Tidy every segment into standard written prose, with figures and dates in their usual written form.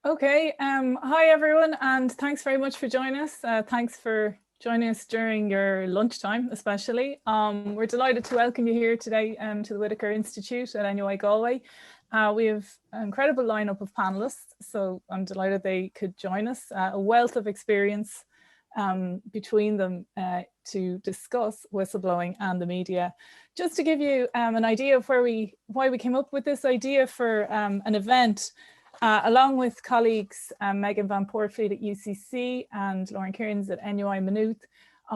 Okay, hi everyone, and thanks very much for joining us. Thanks for joining us during your lunchtime, especially. We're delighted to welcome you here today to the Whitaker Institute at NUI Galway. We have an incredible lineup of panelists, so I'm delighted they could join us. A wealth of experience between them to discuss whistleblowing and the media. Just to give you an idea of why we came up with this idea for an event. Along with colleagues Megan Van Poortvliet at UCC and Lauren Kearns at NUI Maynooth,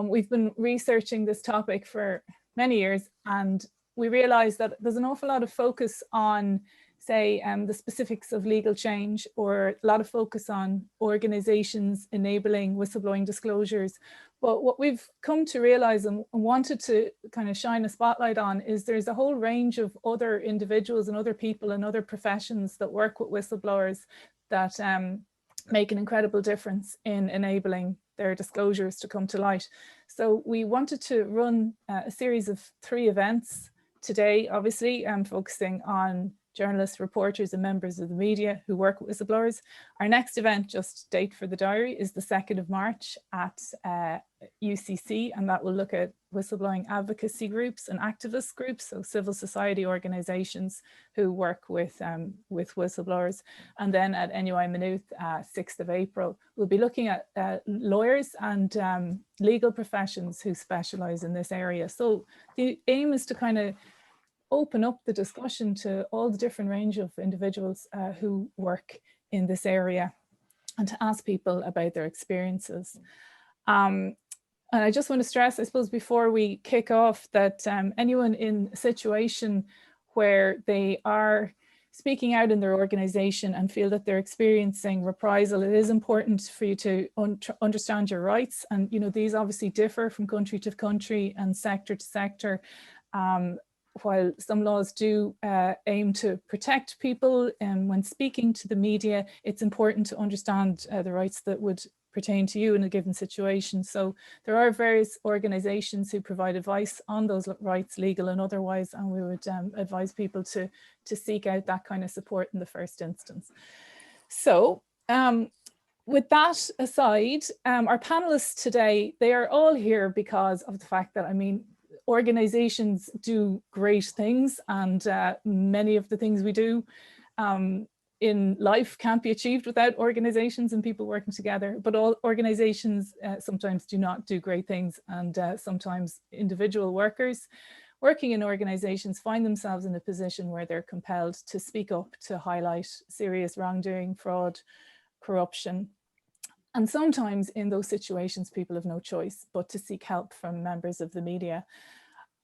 we've been researching this topic for many years, and we realised that there's an awful lot of focus on, say, the specifics of legal change, or a lot of focus on organisations enabling whistleblowing disclosures. But what we've come to realise and wanted to kind of shine a spotlight on is there's a whole range of other individuals and other people and other professions that work with whistleblowers that make an incredible difference in enabling their disclosures to come to light. So we wanted to run a series of 3 events today, obviously, focusing on journalists, reporters and members of the media who work with whistleblowers. Our next event, just date for the diary, is the 2nd of March at UCC, and that will look at whistleblowing advocacy groups and activist groups, so civil society organisations who work with whistleblowers. And then at NUI Maynooth, 6th of April, we'll be looking at lawyers and legal professions who specialise in this area. So the aim is to kind of open up the discussion to all the different range of individuals who work in this area, and to ask people about their experiences. And I just want to stress, I suppose, before we kick off, that anyone in a situation where they are speaking out in their organisation and feel that they're experiencing reprisal, it is important for you to understand your rights. And, you know, these obviously differ from country to country and sector to sector. While some laws do aim to protect people, and when speaking to the media, it's important to understand the rights that would pertain to you in a given situation. So there are various organisations who provide advice on those rights, legal and otherwise, and we would advise people to seek out that kind of support in the first instance. So with that aside, our panellists today, they are all here because of the fact that, I mean, organizations do great things, and many of the things we do in life can't be achieved without organizations and people working together. But all organizations sometimes do not do great things, and sometimes individual workers working in organizations find themselves in a position where they're compelled to speak up, to highlight serious wrongdoing, fraud, corruption. And sometimes in those situations, people have no choice but to seek help from members of the media.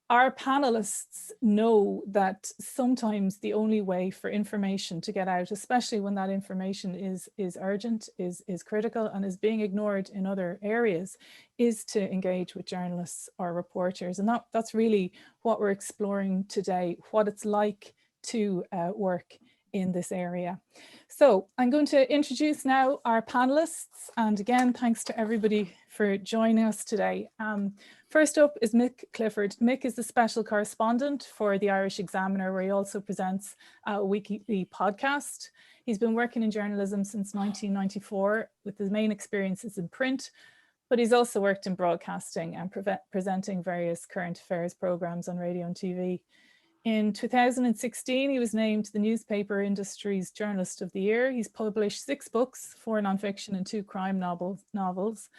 Our panelists know that sometimes the only way for information to get out, especially when that information is urgent, is critical, and is being ignored in other areas, is to engage with journalists or reporters. And that's really what we're exploring today, what it's like to work in this area. So I'm going to introduce now our panelists, and again, thanks to everybody for joining us today. First up is Mick Clifford. Mick is the special correspondent for the Irish Examiner, where he also presents a weekly podcast. He's been working in journalism since 1994, with his main experiences in print, but he's also worked in broadcasting and presenting various current affairs programs on radio and TV. In 2016, he was named the newspaper industry's Journalist of the Year. He's published 6 books, 4 nonfiction and 2 crime novels.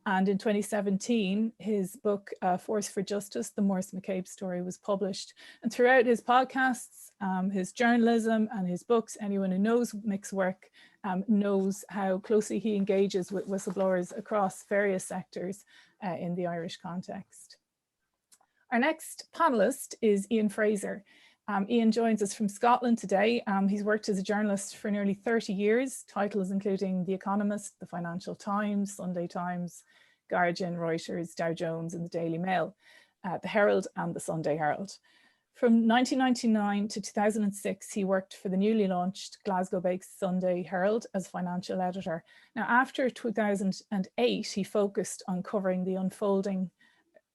And in 2017, his book, Force for Justice, The Maurice McCabe Story, was published. And throughout his podcasts, his journalism and his books, anyone who knows Mick's work knows how closely he engages with whistleblowers across various sectors in the Irish context. Our next panellist is Ian Fraser. Ian joins us from Scotland today. He's worked as a journalist for nearly 30 years, titles including The Economist, The Financial Times, Sunday Times, Guardian, Reuters, Dow Jones and the Daily Mail, the Herald and the Sunday Herald. From 1999 to 2006, he worked for the newly launched Glasgow-based Sunday Herald as financial editor. Now, after 2008, he focused on covering the unfolding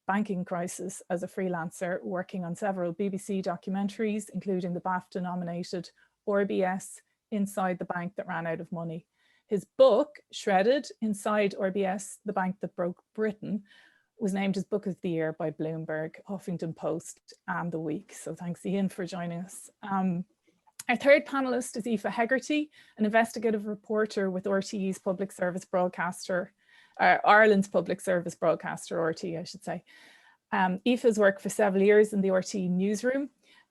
banking crisis as a freelancer, working on several BBC documentaries, including the BAFTA-nominated RBS, Inside the Bank That Ran Out of Money. His book, Shredded, Inside RBS, The Bank That Broke Britain, was named as Book of the Year by Bloomberg, Huffington Post and The Week. So thanks, Ian, for joining us. Our third panelist is Ifa Hegarty, an investigative reporter with RTE's public service broadcaster, Ireland's public service broadcaster, RTE, I should say. Aoife's worked for several years in the RTE newsroom,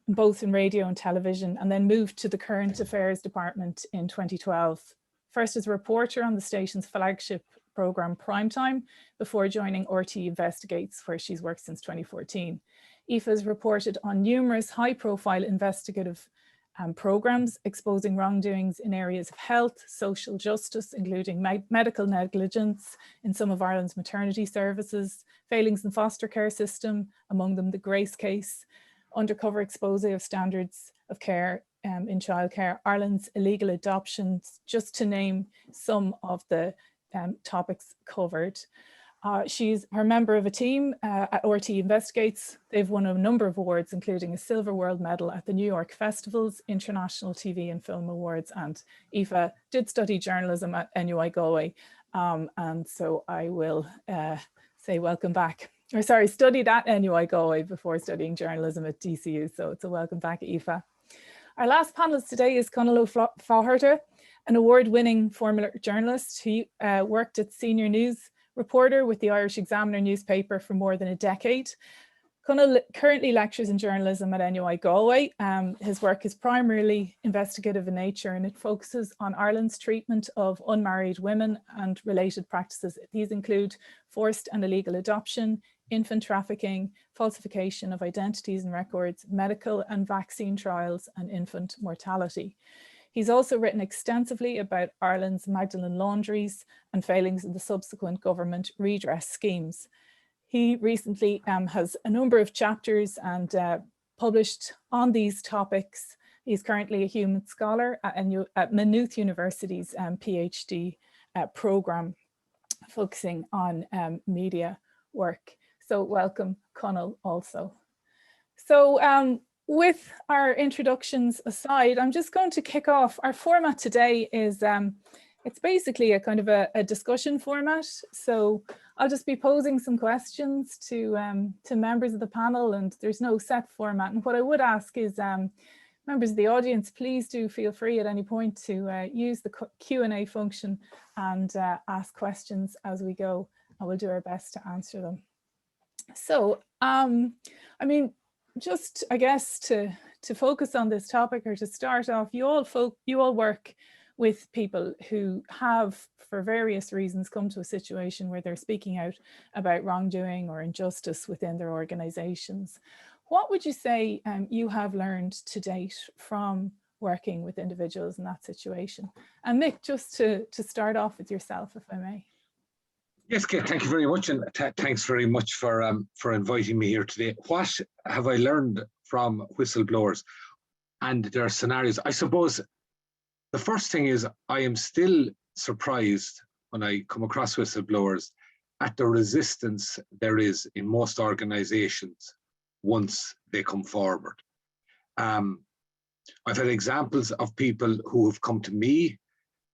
both in radio and television, and then moved to the Current Affairs Department in 2012. First as a reporter on the station's flagship programme Primetime, before joining RTE Investigates, where she's worked since 2014. Aoife has reported on numerous high-profile investigative programmes exposing wrongdoings in areas of health, social justice, including medical negligence in some of Ireland's maternity services, failings in foster care system, among them the Grace case, undercover expose of standards of care in childcare, Ireland's illegal adoptions, just to name some of the topics covered. She's her member of a team at RTE Investigates. They've won a number of awards, including a Silver World Medal at the New York Festival's International TV and Film Awards. And Aoife did study journalism at NUI Galway. And so I will say welcome back. Or sorry, studied at NUI Galway before studying journalism at DCU. So it's a welcome back, Aoife. Our last panelist today is Conal O'Flaherty, an award-winning former journalist who worked at senior news reporter with the Irish Examiner newspaper for more than a decade. Conal currently lectures in journalism at NUI Galway. His work is primarily investigative in nature, and it focuses on Ireland's treatment of unmarried women and related practices. These include forced and illegal adoption, infant trafficking, falsification of identities and records, medical and vaccine trials, and infant mortality. He's also written extensively about Ireland's Magdalen laundries and failings in the subsequent government redress schemes. He recently has a number of chapters and published on these topics. He's currently a human scholar at Maynooth University's PhD programme, focusing on media work. So welcome, Conal, also. So with our introductions aside, I'm just going to kick off. Our format today is, it's basically a kind of a discussion format. So I'll just be posing some questions to members of the panel, and there's no set format. And what I would ask is members of the audience, please do feel free at any point to use the Q&A function and ask questions as we go, and we'll do our best to answer them. So, I mean, just, I guess, to focus on this topic, or to start off, you all work with people who have, for various reasons, come to a situation where they're speaking out about wrongdoing or injustice within their organizations. What would you say you have learned to date from working with individuals in that situation? And Mick, just to start off with yourself, if I may. Yes, Kate, thank you very much, and thanks very much for inviting me here today. What have I learned from whistleblowers and their scenarios? I suppose the first thing is I am still surprised when I come across whistleblowers at the resistance there is in most organizations once they come forward. I've had examples of people who have come to me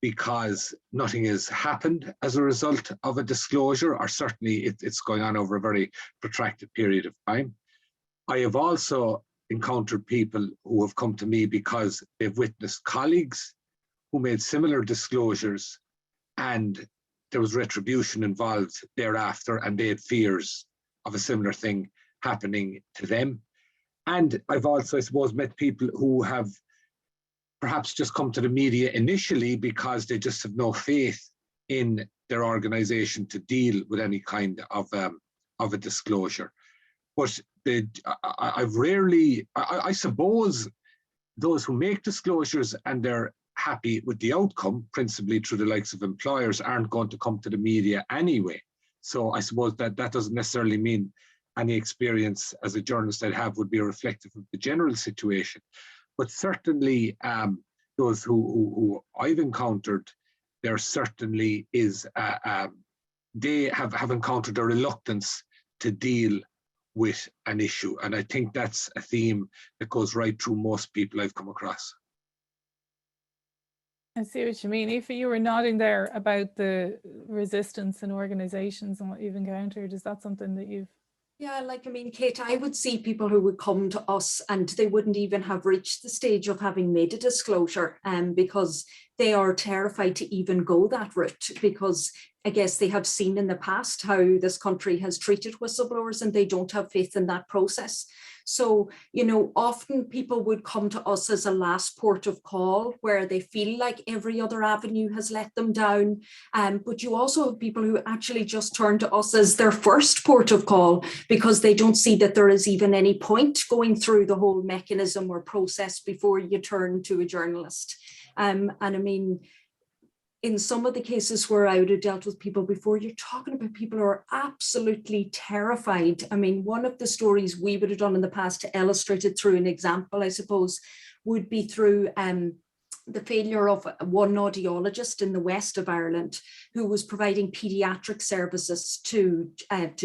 because nothing has happened as a result of a disclosure, or certainly it's going on over a very protracted period of time. I have also encountered people who have come to me because they've witnessed colleagues who made similar disclosures and there was retribution involved thereafter, and they had fears of a similar thing happening to them. And I've also, I suppose, met people who have perhaps just come to the media initially because they just have no faith in their organization to deal with any kind of a disclosure. But I suppose those who make disclosures and they're happy with the outcome, principally through the likes of employers, aren't going to come to the media anyway. So I suppose that doesn't necessarily mean any experience as a journalist I'd have would be reflective of the general situation. But certainly those who I've encountered, there certainly is, they have encountered a reluctance to deal with an issue. And I think that's a theme that goes right through most people I've come across. I see what you mean. Aoife, you were nodding there about the resistance in organizations and what you've encountered. Is that something that you've... Yeah, like, I mean, Kate, I would see people who would come to us and they wouldn't even have reached the stage of having made a disclosure, because they are terrified to even go that route, because I guess they have seen in the past how this country has treated whistleblowers and they don't have faith in that process. So, you know, often people would come to us as a last port of call where they feel like every other avenue has let them down. But you also have people who actually just turn to us as their first port of call because they don't see that there is even any point going through the whole mechanism or process before you turn to a journalist. And I mean, in some of the cases where I would have dealt with people before, you're talking about people who are absolutely terrified. I mean, one of the stories we would have done in the past to illustrate it through an example, I suppose, would be through the failure of one audiologist in the west of Ireland who was providing paediatric services to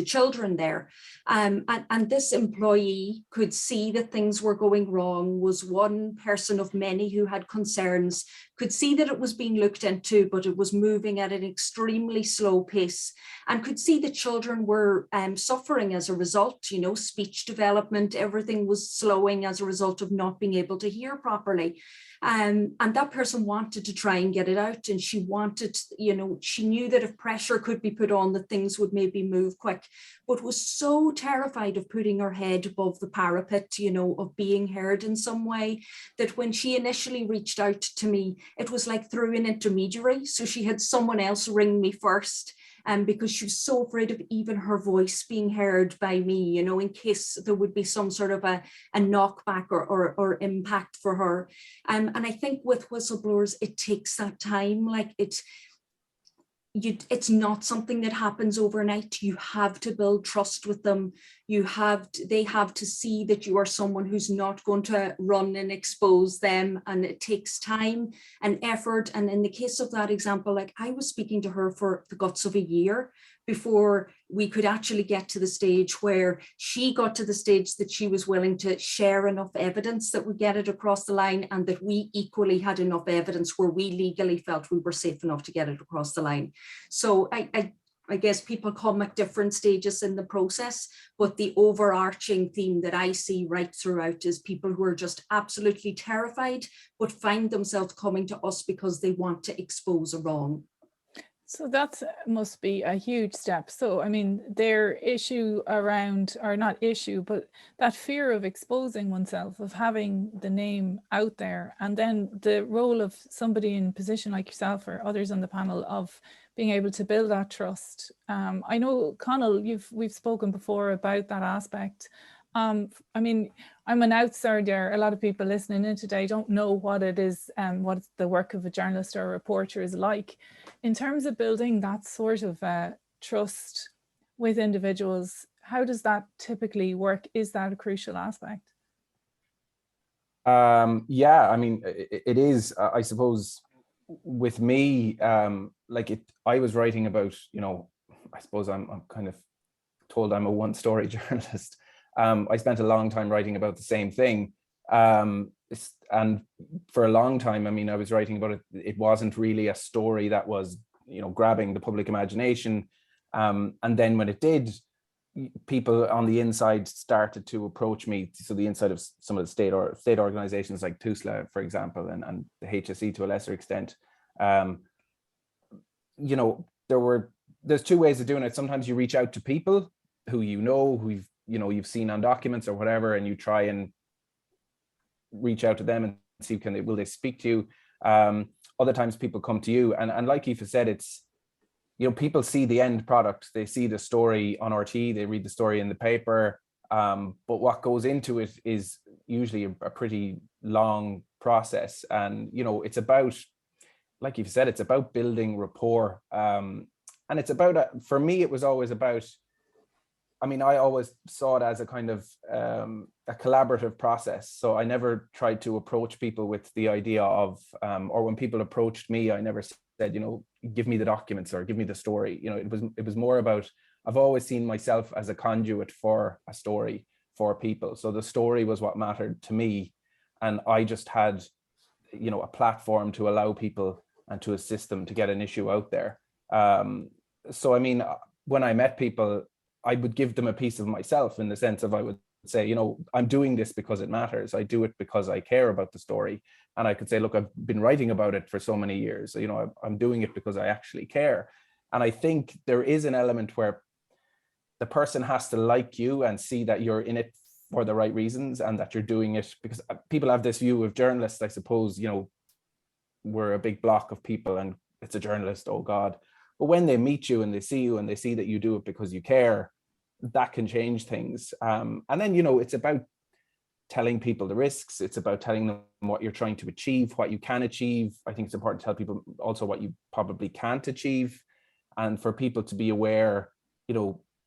children there. And this employee could see that things were going wrong, was one person of many who had concerns, could see that it was being looked into, but it was moving at an extremely slow pace, and could see that children were suffering as a result, you know, speech development, everything was slowing as a result of not being able to hear properly. And that person wanted to try and get it out, and she wanted, you know, she knew that if pressure could be put on, that things would maybe move quick, but was so terrified of putting her head above the parapet, you know, of being heard in some way, that when she initially reached out to me, it was like through an intermediary. So she had someone else ring me first, because she was so afraid of even her voice being heard by me, you know, in case there would be some sort of a knockback or impact for her. And I think with whistleblowers, it takes that time. Like it's not something that happens overnight. You have to build trust with them. They have to see that you are someone who's not going to run and expose them, and it takes time and effort. And in the case of that example, like, I was speaking to her for the guts of a year before we could actually get to the stage where she got to the stage that she was willing to share enough evidence that would get it across the line, and that we equally had enough evidence where we legally felt we were safe enough to get it across the line. So I guess people come at different stages in the process, but the overarching theme that I see right throughout is people who are just absolutely terrified, but find themselves coming to us because they want to expose a wrong. So that must be a huge step. So, I mean, their issue around, or not issue, but that fear of exposing oneself, of having the name out there, and then the role of somebody in a position like yourself or others on the panel of being able to build that trust. I know, Conal, we've spoken before about that aspect. I mean, I'm an outsider. A lot of people listening in today don't know what it is and what the work of a journalist or a reporter is like. In terms of building that sort of trust with individuals, how does that typically work? Is that a crucial aspect? Yeah, I mean, it is, I suppose, with me, I was writing about, you know, I suppose I'm kind of told I'm a one-story journalist. I spent a long time writing about the same thing. And for a long time, I mean, I was writing about it. It wasn't really a story that was, you know, grabbing the public imagination. And then when it did, people on the inside started to approach me. So the inside of some of the state organizations like TUSLA, for example, and the HSE to a lesser extent. You know, there's two ways of doing it. Sometimes you reach out to people who you've seen on documents or whatever, and you try and reach out to them and see will they speak to you. Other times people come to you, and like Aoife said, it's, you know, people see the end product, they see the story on RT, they read the story in the paper, but what goes into it is usually a pretty long process. And, you know, it's about, like Aoife said, it's about building rapport, and it's about, for me, it was always about, I mean, I always saw it as a kind of a collaborative process. So I never tried to approach people with the idea of, or when people approached me, I never said, you know, give me the documents or give me the story. You know, it was more about, I've always seen myself as a conduit for a story for people. So the story was what mattered to me. And I just had a platform to allow people and to assist them to get an issue out there. So I mean, when I met people, I would give them a piece of myself, in the sense of, I would say, I'm doing this because it matters. I do it because I care about the story. And I could say, look, I've been writing about it for so many years. I'm doing it because I actually care. And I think there is an element where the person has to like you and see that you're in it for the right reasons, and that you're doing it because people have this view of journalists, I suppose, we're a big block of people and it's a journalist, oh God. But when they meet you and they see you and they see that you do it because you care, that can change things. And then, it's about telling people the risks. It's about telling them what you're trying to achieve, what you can achieve. I think it's important to tell people also what you probably can't achieve. And for people to be aware,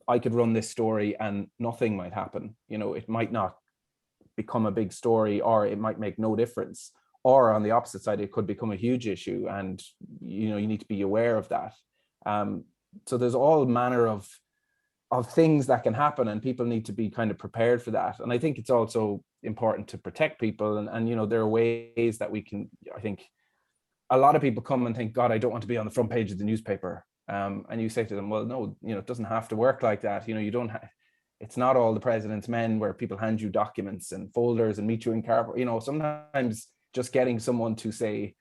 I could run this story and nothing might happen. It might not become a big story, or it might make no difference. Or on the opposite side, it could become a huge issue, and you need to be aware of that. So there's all manner of things that can happen, and people need to be kind of prepared for that. And I think it's also important to protect people, and there are ways that we can. I think a lot of people come and think, God, I don't want to be on the front page of the newspaper. And you say to them, well, no, it doesn't have to work like that. You don't it's not all the president's men where people hand you documents and folders and meet you in car. Sometimes just getting someone to say,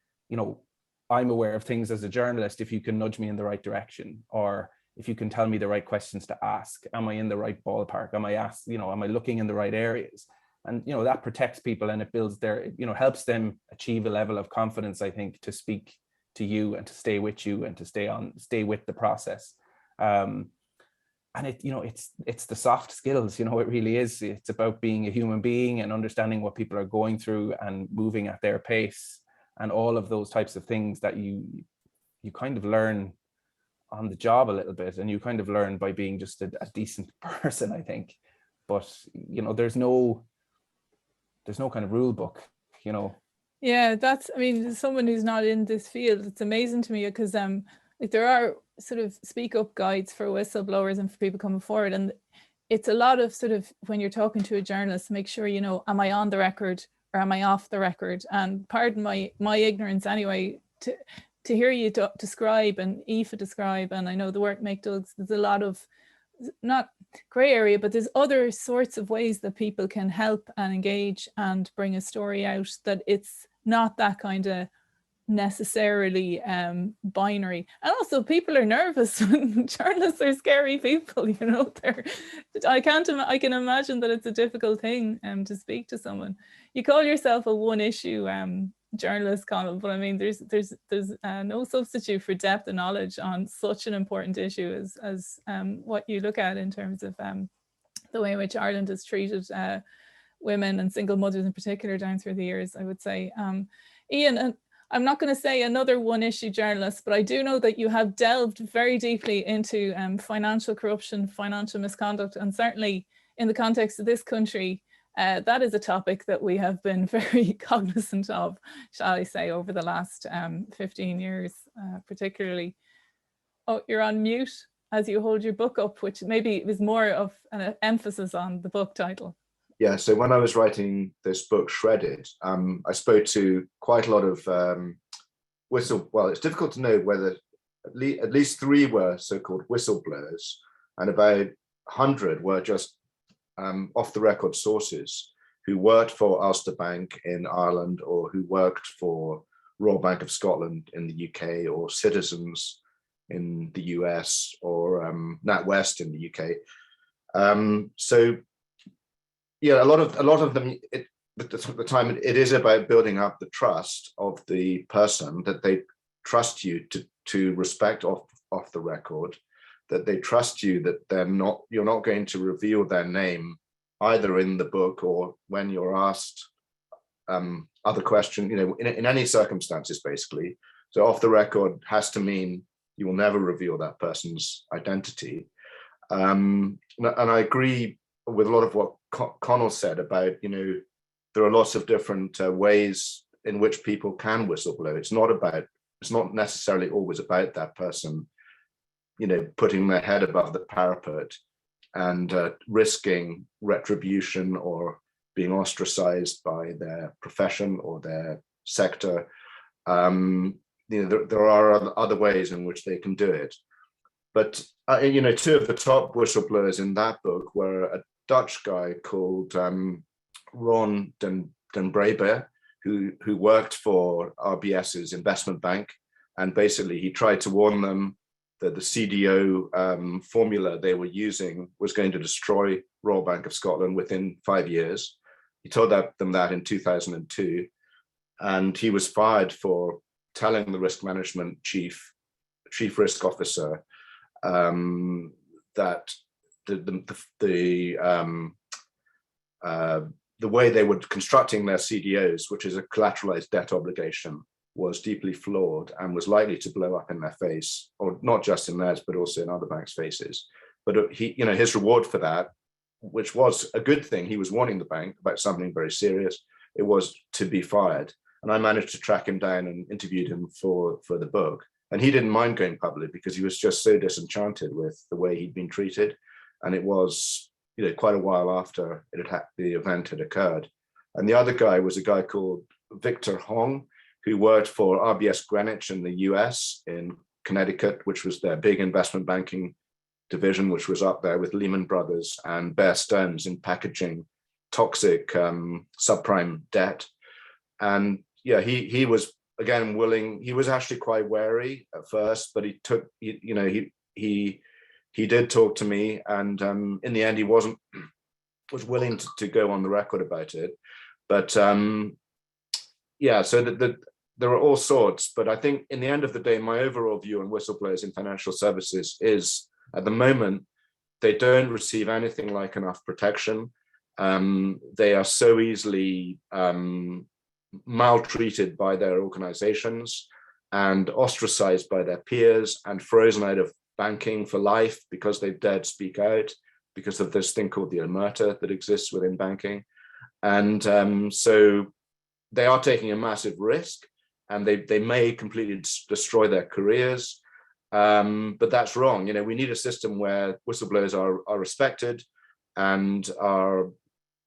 I'm aware of things as a journalist, if you can nudge me in the right direction, or if you can tell me the right questions to ask. Am I in the right ballpark? Am I looking in the right areas? And that protects people, and it builds helps them achieve a level of confidence, I think, to speak to you and to stay with you and to stay with the process. And it's the soft skills, it really is. It's about being a human being and understanding what people are going through and moving at their pace, and all of those types of things that you kind of learn on the job a little bit, and you kind of learn by being just a decent person, I think. But there's no kind of rule book, Yeah, as someone who's not in this field, it's amazing to me, because there are sort of speak up guides for whistleblowers and for people coming forward, and it's a lot of sort of, when you're talking to a journalist, make sure am I on the record or am I off the record? And pardon my ignorance anyway, to hear you describe, and Aoife describe, and I know the work Make does, there's a lot of, not gray area, but there's other sorts of ways that people can help and engage and bring a story out, that it's not that kind of necessarily binary. And also, people are nervous. Journalists are scary people, I can imagine that it's a difficult thing to speak to someone. You call yourself a one issue journalist, Conal, but I mean, there's no substitute for depth and knowledge on such an important issue as what you look at in terms of the way in which Ireland has treated women and single mothers in particular down through the years, I would say. Ian, and I'm not going to say another one issue journalist, but I do know that you have delved very deeply into financial corruption, financial misconduct, and certainly in the context of this country, that is a topic that we have been very cognizant of, shall I say, over the last 15 years, particularly. Oh, you're on mute as you hold your book up, which maybe was more of an emphasis on the book title. Yeah, so when I was writing this book, Shredded, I spoke to quite a lot of well, it's difficult to know whether at least 3 were so-called whistleblowers, and about 100 were just off-the-record sources who worked for Ulster Bank in Ireland, or who worked for Royal Bank of Scotland in the UK, or Citizens in the US, or NatWest in the UK. So yeah, a lot of them, at the time, it is about building up the trust of the person, that they trust you to respect off the record, that they trust you, that you're not going to reveal their name either in the book or when you're asked other questions, in any circumstances, basically. So off the record has to mean you will never reveal that person's identity. And I agree with a lot of what Conal said about, there are lots of different ways in which people can whistleblow. It's not necessarily always about that person, putting their head above the parapet and risking retribution or being ostracized by their profession or their sector. There are other ways in which they can do it. But two of the top whistleblowers in that book were a Dutch guy called Ron den Braber, who worked for RBS's investment bank, and basically he tried to warn them that the CDO formula they were using was going to destroy Royal Bank of Scotland within 5 years. He told them that in 2002, and he was fired for telling the risk management chief risk officer that the way they were constructing their CDOs, which is a collateralized debt obligation, was deeply flawed and was likely to blow up in their face, or not just in theirs, but also in other banks' faces. But his reward for that, which was a good thing, he was warning the bank about something very serious, it was to be fired. And I managed to track him down and interviewed him for the book. And he didn't mind going public because he was just so disenchanted with the way he'd been treated. And it was quite a while after the event had occurred. And the other guy was a guy called Victor Hong, who worked for RBS Greenwich in the US, in Connecticut, which was their big investment banking division, which was up there with Lehman Brothers and Bear Stearns in packaging toxic subprime debt. And yeah, he was again willing. He was actually quite wary at first, but he did talk to me, and in the end, he was willing to go on the record about it. But yeah, so there are all sorts. But I think in the end of the day, my overall view on whistleblowers in financial services is, at the moment, they don't receive anything like enough protection. They are so easily maltreated by their organizations and ostracized by their peers and frozen out of banking for life because they've dared speak out because of this thing called the omerta that exists within banking. And so they are taking a massive risk, and they may completely destroy their careers. But that's wrong. We need a system where whistleblowers are respected and are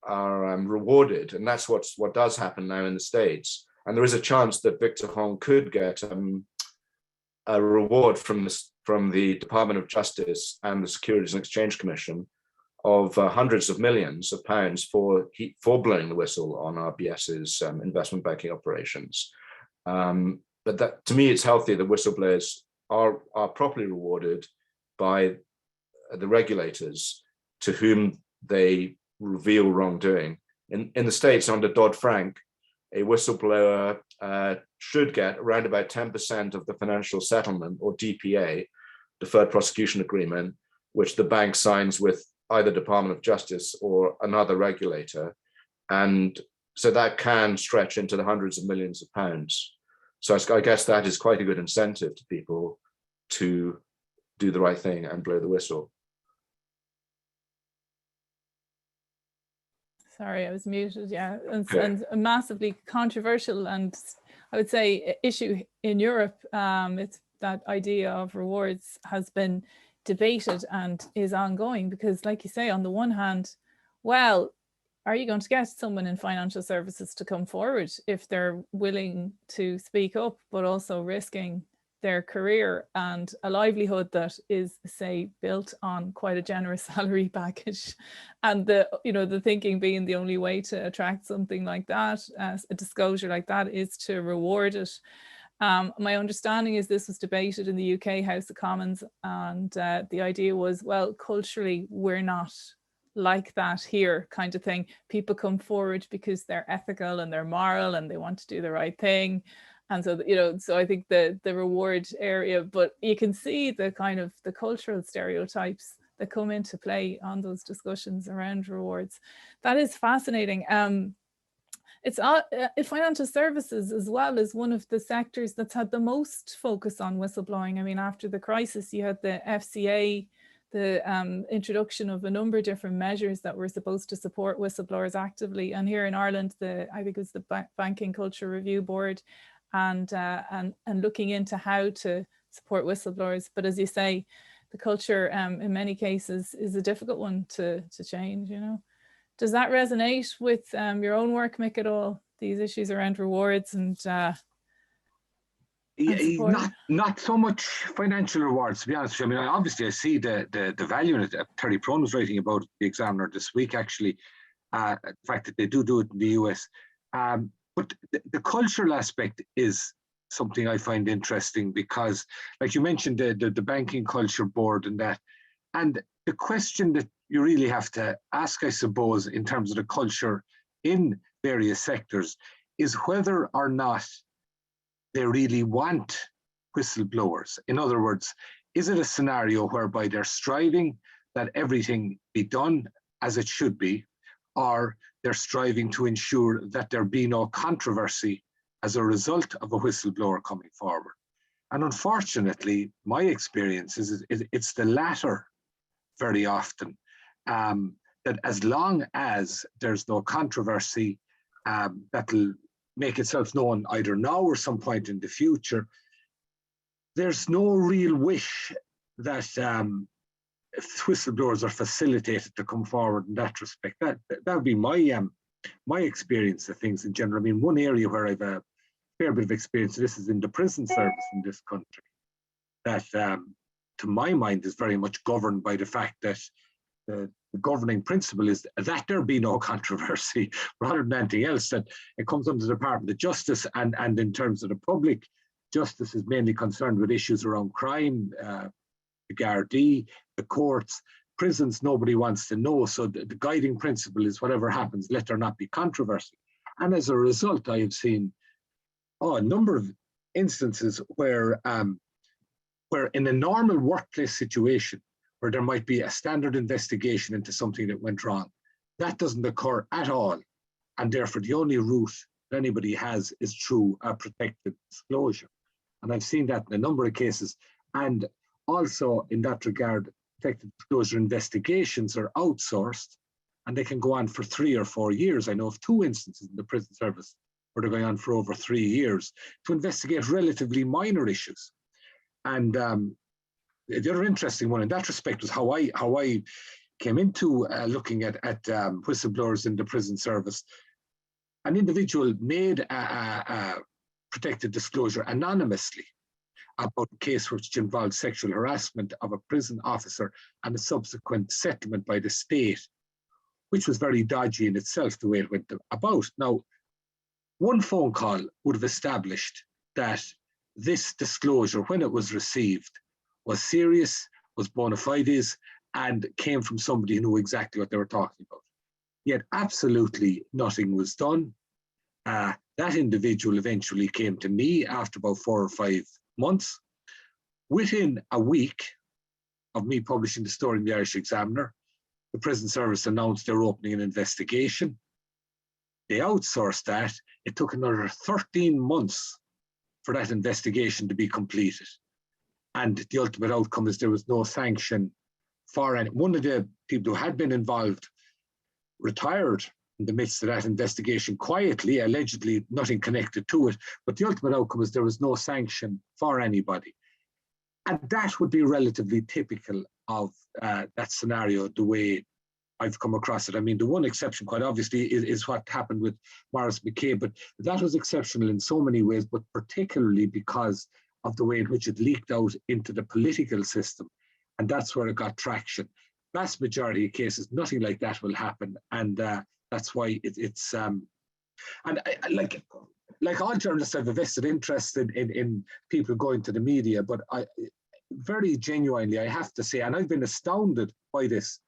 rewarded, and that's what does happen now in the States. And there is a chance that Victor Hong could get a reward from the Department of Justice and the Securities and Exchange Commission of hundreds of millions of pounds for blowing the whistle on RBS's investment banking operations. But that, to me, it's healthy that whistleblowers are properly rewarded by the regulators to whom they reveal wrongdoing. In the States, under Dodd-Frank, a whistleblower should get around about 10% of the financial settlement, or DPA, deferred prosecution agreement, which the bank signs with either Department of Justice or another regulator. And so that can stretch into the hundreds of millions of pounds. So I guess that is quite a good incentive to people to do the right thing and blow the whistle. Sorry, I was muted. Yeah, and a massively controversial and I would say issue in Europe. It's that idea of rewards has been debated and is ongoing because, like you say, on the one hand, well, are you going to get someone in financial services to come forward if they're willing to speak up, but also risking their career and a livelihood that is, say, built on quite a generous salary package, and the thinking being the only way to attract something like that, a disclosure like that, is to reward it. My understanding is this was debated in the UK House of Commons, and the idea was, well, culturally we're not like that here, kind of thing. People come forward because they're ethical and they're moral and they want to do the right thing. And so, so I think the reward area, but you can see the kind of the cultural stereotypes that come into play on those discussions around rewards. That is fascinating. It's financial services as well is one of the sectors that's had the most focus on whistleblowing. I mean, after the crisis, you had the FCA, the introduction of a number of different measures that were supposed to support whistleblowers actively. And here in Ireland, I think it was the Banking Culture Review Board, and looking into how to support whistleblowers. But as you say, the culture in many cases is a difficult one to change, Does that resonate with your own work, Mick, at all? these issues around rewards and not so much financial rewards, to be honest. I mean, obviously I see the value in it. Terry Prone was writing about the Examiner this week, actually, the fact that they do it in the US. But the cultural aspect is something I find interesting because, like you mentioned, the banking culture board and that. And the question that you really have to ask, I suppose, in terms of the culture in various sectors is whether or not they really want whistleblowers. In other words, is it a scenario whereby they're striving that everything be done as it should be, or they're striving to ensure that there be no controversy as a result of a whistleblower coming forward? And unfortunately, my experience is it's the latter very often, that as long as there's no controversy that'll make itself known either now or some point in the future, there's no real wish that whistleblowers are facilitated to come forward in that respect. That would be my experience of things in general. I mean, one area where I've a fair bit of experience, this is in the prison service in this country, that to my mind is very much governed by the fact that the governing principle is that there be no controversy rather than anything else, that it comes under the Department of Justice, and in terms of the public, justice is mainly concerned with issues around crime, the Gardaí, the courts, prisons, nobody wants to know. So the guiding principle is whatever happens, let there not be controversy. And as a result, I have seen a number of instances where in a normal workplace situation, where there might be a standard investigation into something that went wrong, that doesn't occur at all. And therefore, the only route that anybody has is through a protected disclosure. And I've seen that in a number of cases. And also in that regard, protected disclosure investigations are outsourced and they can go on for 3 or 4 years. I know of 2 instances in the prison service where they're going on for over 3 years to investigate relatively minor issues. And the other interesting one in that respect was how I came into looking at whistleblowers in the prison service. An individual made a protected disclosure anonymously about a case which involved sexual harassment of a prison officer and a subsequent settlement by the state, which was very dodgy in itself, the way it went about. Now, one phone call would have established that this disclosure, when it was received, was serious, was bona fides, and came from somebody who knew exactly what they were talking about. Yet absolutely nothing was done. That individual eventually came to me after about 4 or 5 months. Within a week of me publishing the story in the Irish Examiner, the prison service announced they were opening an investigation. They outsourced that. It took another 13 months for that investigation to be completed. And the ultimate outcome is there was no sanction for any. One of the people who had been involved retired in the midst of that investigation quietly, allegedly nothing connected to it. But the ultimate outcome is there was no sanction for anybody. And that would be relatively typical of that scenario, the way I've come across it. I mean, the one exception, quite obviously, is what happened with Maurice McCabe, but that was exceptional in so many ways, but particularly because of the way in which it leaked out into the political system. And that's where it got traction. Vast majority of cases, nothing like that will happen. And that's why it's and like all journalists, I have a vested interest in people going to the media, but I very genuinely, I have to say, and I've been astounded by this,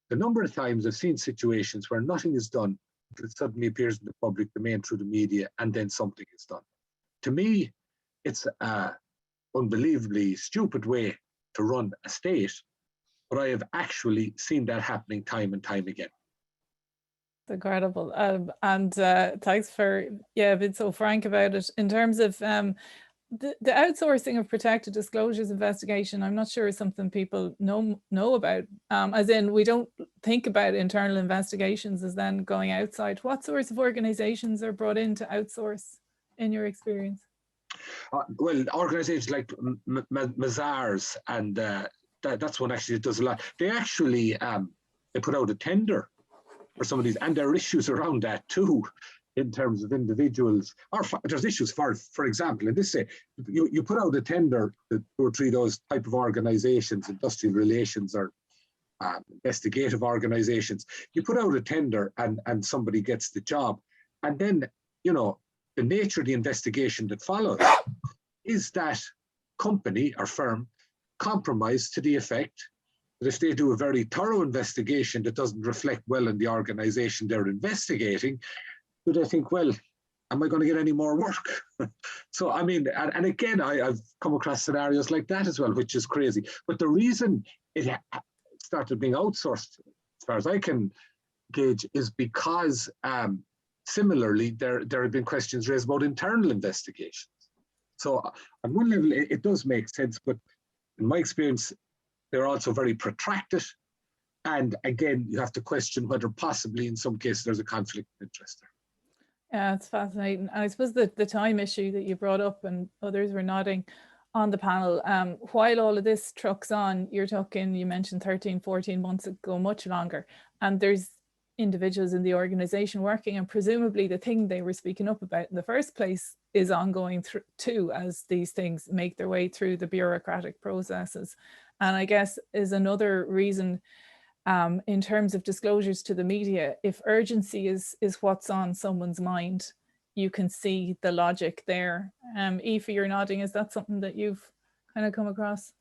the number of times I've seen situations where nothing is done until it suddenly appears in the public domain through the media, and then something is done. To me, it's an unbelievably stupid way to run a state, but I have actually seen that happening time and time again. It's incredible. And thanks for being so frank about it. In terms of the outsourcing of protected disclosures investigation, I'm not sure is something people know about. As in, we don't think about internal investigations as then going outside. What sorts of organizations are brought in to outsource, in your experience? Well, organizations like Mazars, and that's one actually that does a lot. They actually they put out a tender for some of these, and there are issues around that too. in terms of individuals, or there's issues for example, in this say, you put out a tender to 2 or 3 of those type of organizations, industrial relations or investigative organizations, you put out a tender and somebody gets the job. And then, you know, the nature of the investigation that follows is that company or firm compromised to the effect that if they do a very thorough investigation that doesn't reflect well in the organization they're investigating, do they think, well, am I going to get any more work? So, I mean, and again, I've come across scenarios like that as well, which is crazy. But the reason it started being outsourced, as far as I can gauge, is because similarly, there have been questions raised about internal investigations. So on one level, it does make sense, but in my experience, they're also very protracted. And again, you have to question whether possibly in some cases there's a conflict of interest there. Yeah, it's fascinating. I suppose the time issue that you brought up, and others were nodding on the panel, while all of this trucks on, you're talking, you mentioned 13, 14 months ago, much longer. And there's individuals in the organization working, and presumably the thing they were speaking up about in the first place is ongoing too, as these things make their way through the bureaucratic processes. And I guess is another reason in terms of disclosures to the media, if urgency is what's on someone's mind, you can see the logic there. Aoife, you're nodding. Is that something that you've kind of come across?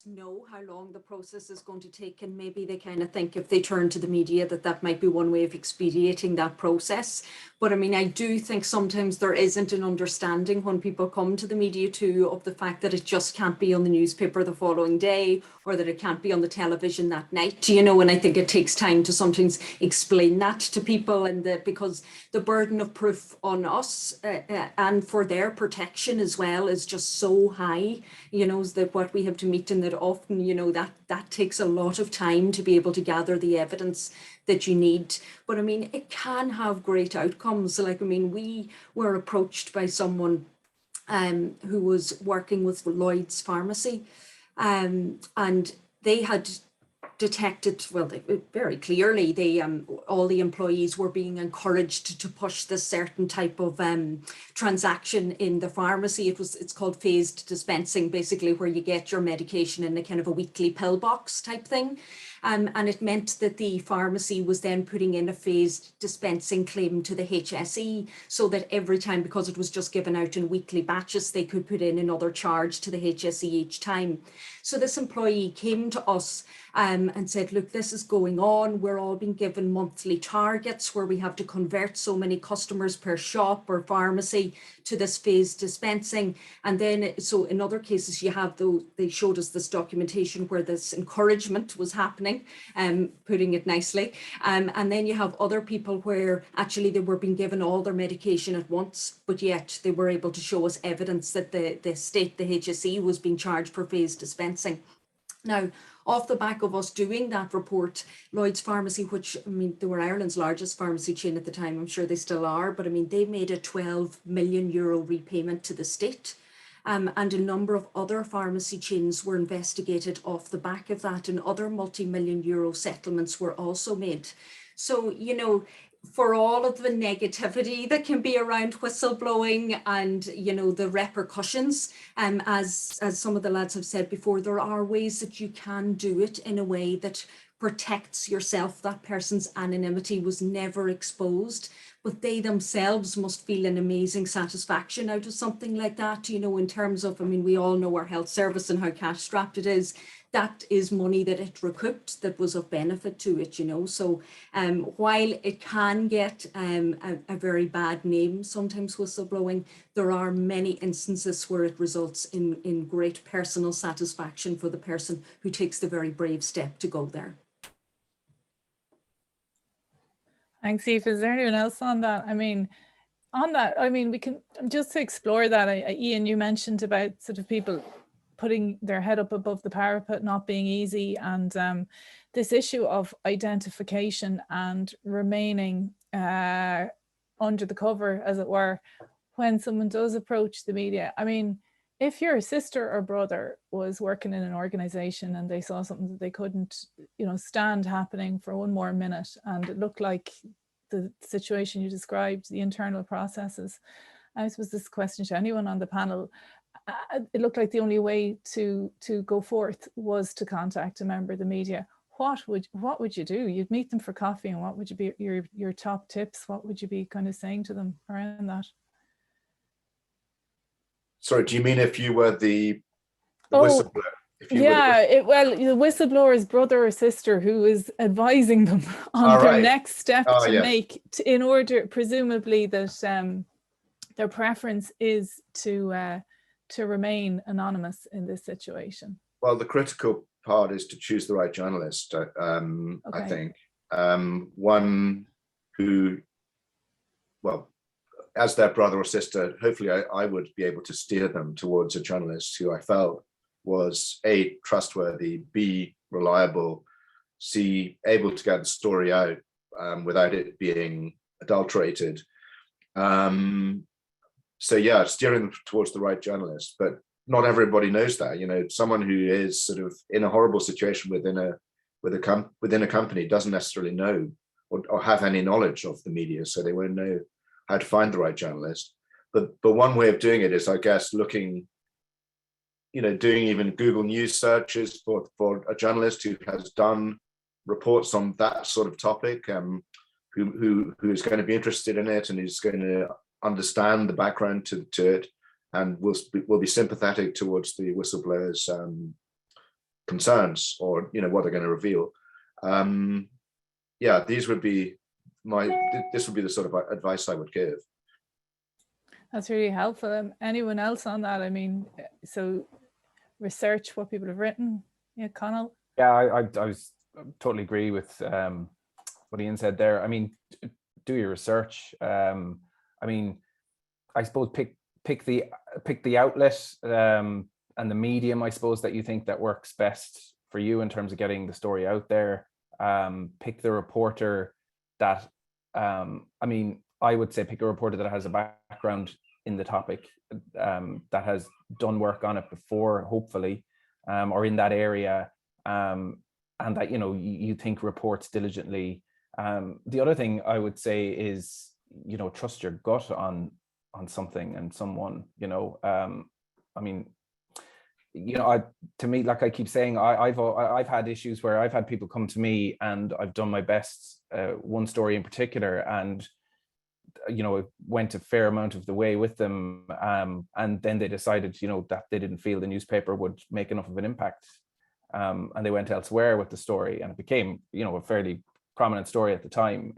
Know how long the process is going to take, and maybe they kind of think if they turn to the media that might be one way of expediting that process. But I mean, I do think sometimes there isn't an understanding when people come to the media too of the fact that it just can't be on the newspaper the following day, or that it can't be on the television that night, you know. And I think it takes time to sometimes explain that to people, and that because the burden of proof on us and for their protection as well is just so high, you know, is that what we have to meet in the often, you know, that takes a lot of time to be able to gather the evidence that you need. But I mean, it can have great outcomes. Like, I mean, we were approached by someone who was working with Lloyd's Pharmacy, and they had detected, well, very clearly, all the employees were being encouraged to push this certain type of transaction in the pharmacy. It's called phased dispensing, basically, where you get your medication in a kind of a weekly pill box type thing. And it meant that the pharmacy was then putting in a phased dispensing claim to the HSE, so that every time, because it was just given out in weekly batches, they could put in another charge to the HSE each time. So this employee came to us and said, look, this is going on. We're all being given monthly targets where we have to convert so many customers per shop or pharmacy to this phased dispensing. And then, so in other cases, you have they showed us this documentation where this encouragement was happening, putting it nicely. And then you have other people where actually they were being given all their medication at once, but yet they were able to show us evidence that the state, the HSE, was being charged for phased dispensing. Now, off the back of us doing that report, Lloyd's Pharmacy, which, I mean, they were Ireland's largest pharmacy chain at the time, I'm sure they still are, but I mean, they made a €12 million repayment to the state. And a number of other pharmacy chains were investigated off the back of that, and other multi-million euro settlements were also made. So, you know, for all of the negativity that can be around whistleblowing and, you know, the repercussions, as some of the lads have said before, there are ways that you can do it in a way that protects yourself. That person's anonymity was never exposed, but they themselves must feel an amazing satisfaction out of something like that, you know, in terms of, I mean, we all know our health service and how cash strapped it is. That is money that it recouped that was of benefit to it, you know. So while it can get a very bad name, sometimes whistleblowing, there are many instances where it results in great personal satisfaction for the person who takes the very brave step to go there. Thanks, Aoife. Is there anyone else on that? I mean, we can just to explore that. Ian, you mentioned about sort of people putting their head up above the parapet not being easy, and this issue of identification and remaining under the cover, as it were, when someone does approach the media. I mean, if your sister or brother was working in an organization and they saw something that they couldn't, you know, stand happening for one more minute, and it looked like the situation you described, the internal processes. I suppose this question to anyone on the panel. It looked like the only way to go forth was to contact a member of the media. What would you do? You'd meet them for coffee, and what would you be your top tips? What would you be kind of saying to them around that? Sorry, do you mean if you were the whistleblower? Well, the whistleblower's brother or sister who is advising them on their next step to make, in order, presumably, that their preference is to remain anonymous in this situation. Well, the critical part is to choose the right journalist. I think one who, well, as their brother or sister, hopefully I would be able to steer them towards a journalist who I felt was A, trustworthy, B, reliable, C, able to get the story out without it being adulterated. So yeah, steering them towards the right journalist, but not everybody knows that. You know, someone who is sort of in a horrible situation within a company doesn't necessarily know or have any knowledge of the media, so they won't know how to find the right journalist. But one way of doing it is, I guess, looking, you know, doing even Google News searches for a journalist who has done reports on that sort of topic, who is going to be interested in it and is going to understand the background to it, and will be sympathetic towards the whistleblower's concerns, or, you know, what they're going to reveal. Yeah, this would be the sort of advice I would give. That's really helpful. Anyone else on that? I mean, so research what people have written. Yeah, Conal. Yeah, I totally agree with what Ian said there. I mean, do your research. I mean, I suppose pick the outlet and the medium, I suppose, that you think that works best for you in terms of getting the story out there. Pick the reporter that, I mean, I would say pick a reporter that has a background in the topic, that has done work on it before, hopefully, or in that area, and that, you know, you think reports diligently. The other thing I would say is, you know, trust your gut on something and someone, you know. I mean, you know, to me, like I keep saying, I've had issues where I've had people come to me and I've done my best, one story in particular, and, you know, it went a fair amount of the way with them, and then they decided, you know, that they didn't feel the newspaper would make enough of an impact, and they went elsewhere with the story, and it became, you know, a fairly prominent story at the time.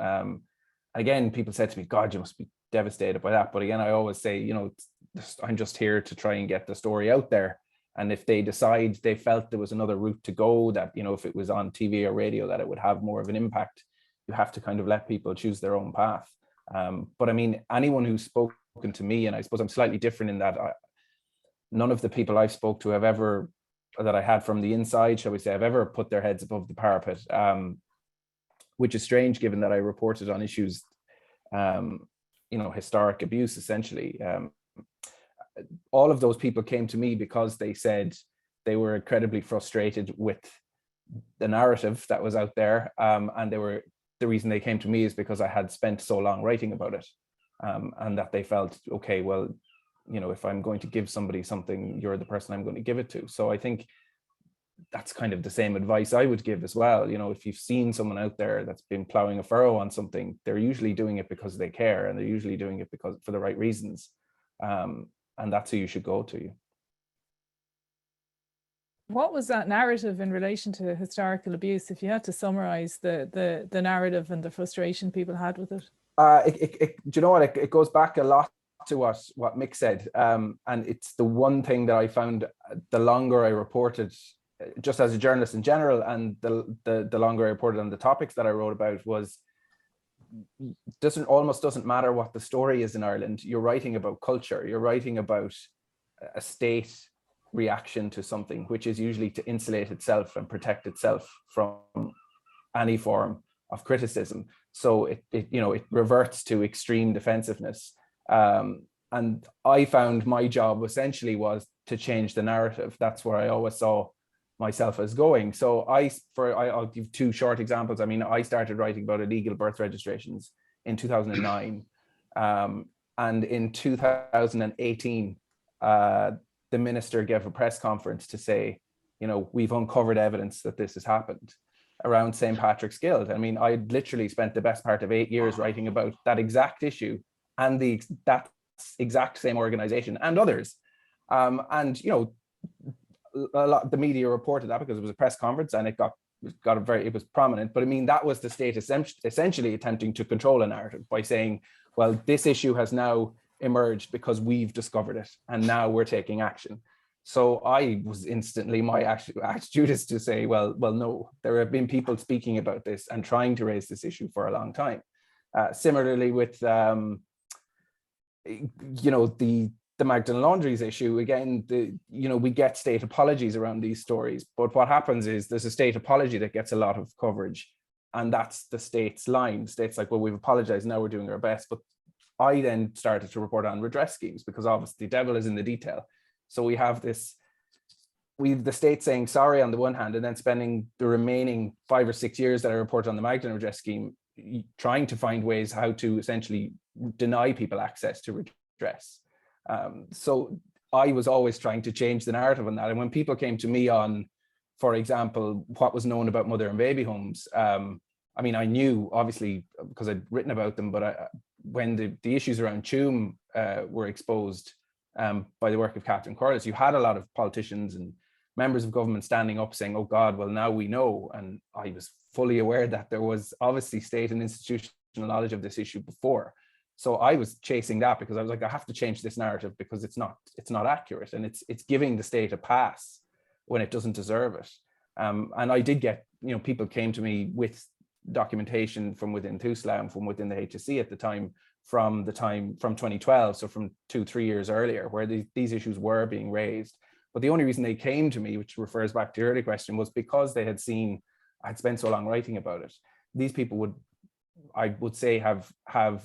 Again, people said to me, God, you must be devastated by that. But again, I always say, you know, I'm just here to try and get the story out there. And if they decide they felt there was another route to go, that, you know, if it was on TV or radio, that it would have more of an impact, you have to kind of let people choose their own path. But I mean, anyone who's spoken to me, and I suppose I'm slightly different in that none of the people I've spoke to that I had from the inside, shall we say, have ever put their heads above the parapet, which is strange given that I reported on issues, you know, historic abuse, essentially. All of those people came to me because they said they were incredibly frustrated with the narrative that was out there, and the reason they came to me is because I had spent so long writing about it, and that they felt, okay, well, you know, if I'm going to give somebody something, you're the person I'm going to give it to. So I think that's kind of the same advice I would give as well. You know, if you've seen someone out there that's been plowing a furrow on something, they're usually doing it because they care, and they're usually doing it for the right reasons. And that's who you should go to. What was that narrative in relation to historical abuse, if you had to summarize the narrative and the frustration people had with it? Do you know what? It goes back a lot to what Mick said. And it's the one thing that I found, the longer I reported, just as a journalist in general, and the longer I reported on the topics that I wrote about, was almost doesn't matter what the story is in Ireland. You're writing about culture. You're writing about a state reaction to something, which is usually to insulate itself and protect itself from any form of criticism. So it reverts to extreme defensive-ness. And I found my job essentially was to change the narrative. That's where I always saw myself as going. So I'll give two short examples. I mean, I started writing about illegal birth registrations in 2009. And in 2018, the minister gave a press conference to say, you know, we've uncovered evidence that this has happened around St. Patrick's Guild. I mean, I literally spent the best part of 8 years writing about that exact issue and that exact same organization and others. And, you know, a lot the media reported that because it was a press conference and it was prominent. But I mean, that was the state essentially attempting to control a narrative by saying, well, this issue has now emerged because we've discovered it and now we're taking action. So I was instantly, my attitude is to say, well, no, there have been people speaking about this and trying to raise this issue for a long time. Similarly with, you know, the Magdalen Laundries issue, again, you know, we get state apologies around these stories, but what happens is there's a state apology that gets a lot of coverage, and that's the state's line. The state's like, well, we've apologized, now we're doing our best. But I then started to report on redress schemes because obviously the devil is in the detail. So we have the state saying sorry on the one hand, and then spending the remaining 5 or 6 years that I report on the Magdalen redress scheme, trying to find ways how to essentially deny people access to redress. So I was always trying to change the narrative on that. And when people came to me on, for example, what was known about mother and baby homes, I mean, I knew obviously because I'd written about them, but when the issues around Tuam were exposed by the work of Catherine Corliss, you had a lot of politicians and members of government standing up saying, oh God, well, now we know. And I was fully aware that there was obviously state and institutional knowledge of this issue before. So I was chasing that because I was like, I have to change this narrative because it's not accurate, and it's giving the state a pass when it doesn't deserve it. And I did get, you know, people came to me with documentation from within TUSLA and from within the HSE at the time, from 2012, so from 2-3 years earlier, where these issues were being raised. But the only reason they came to me, which refers back to your earlier question, was because they had seen I had spent so long writing about it. These people would, I would say, have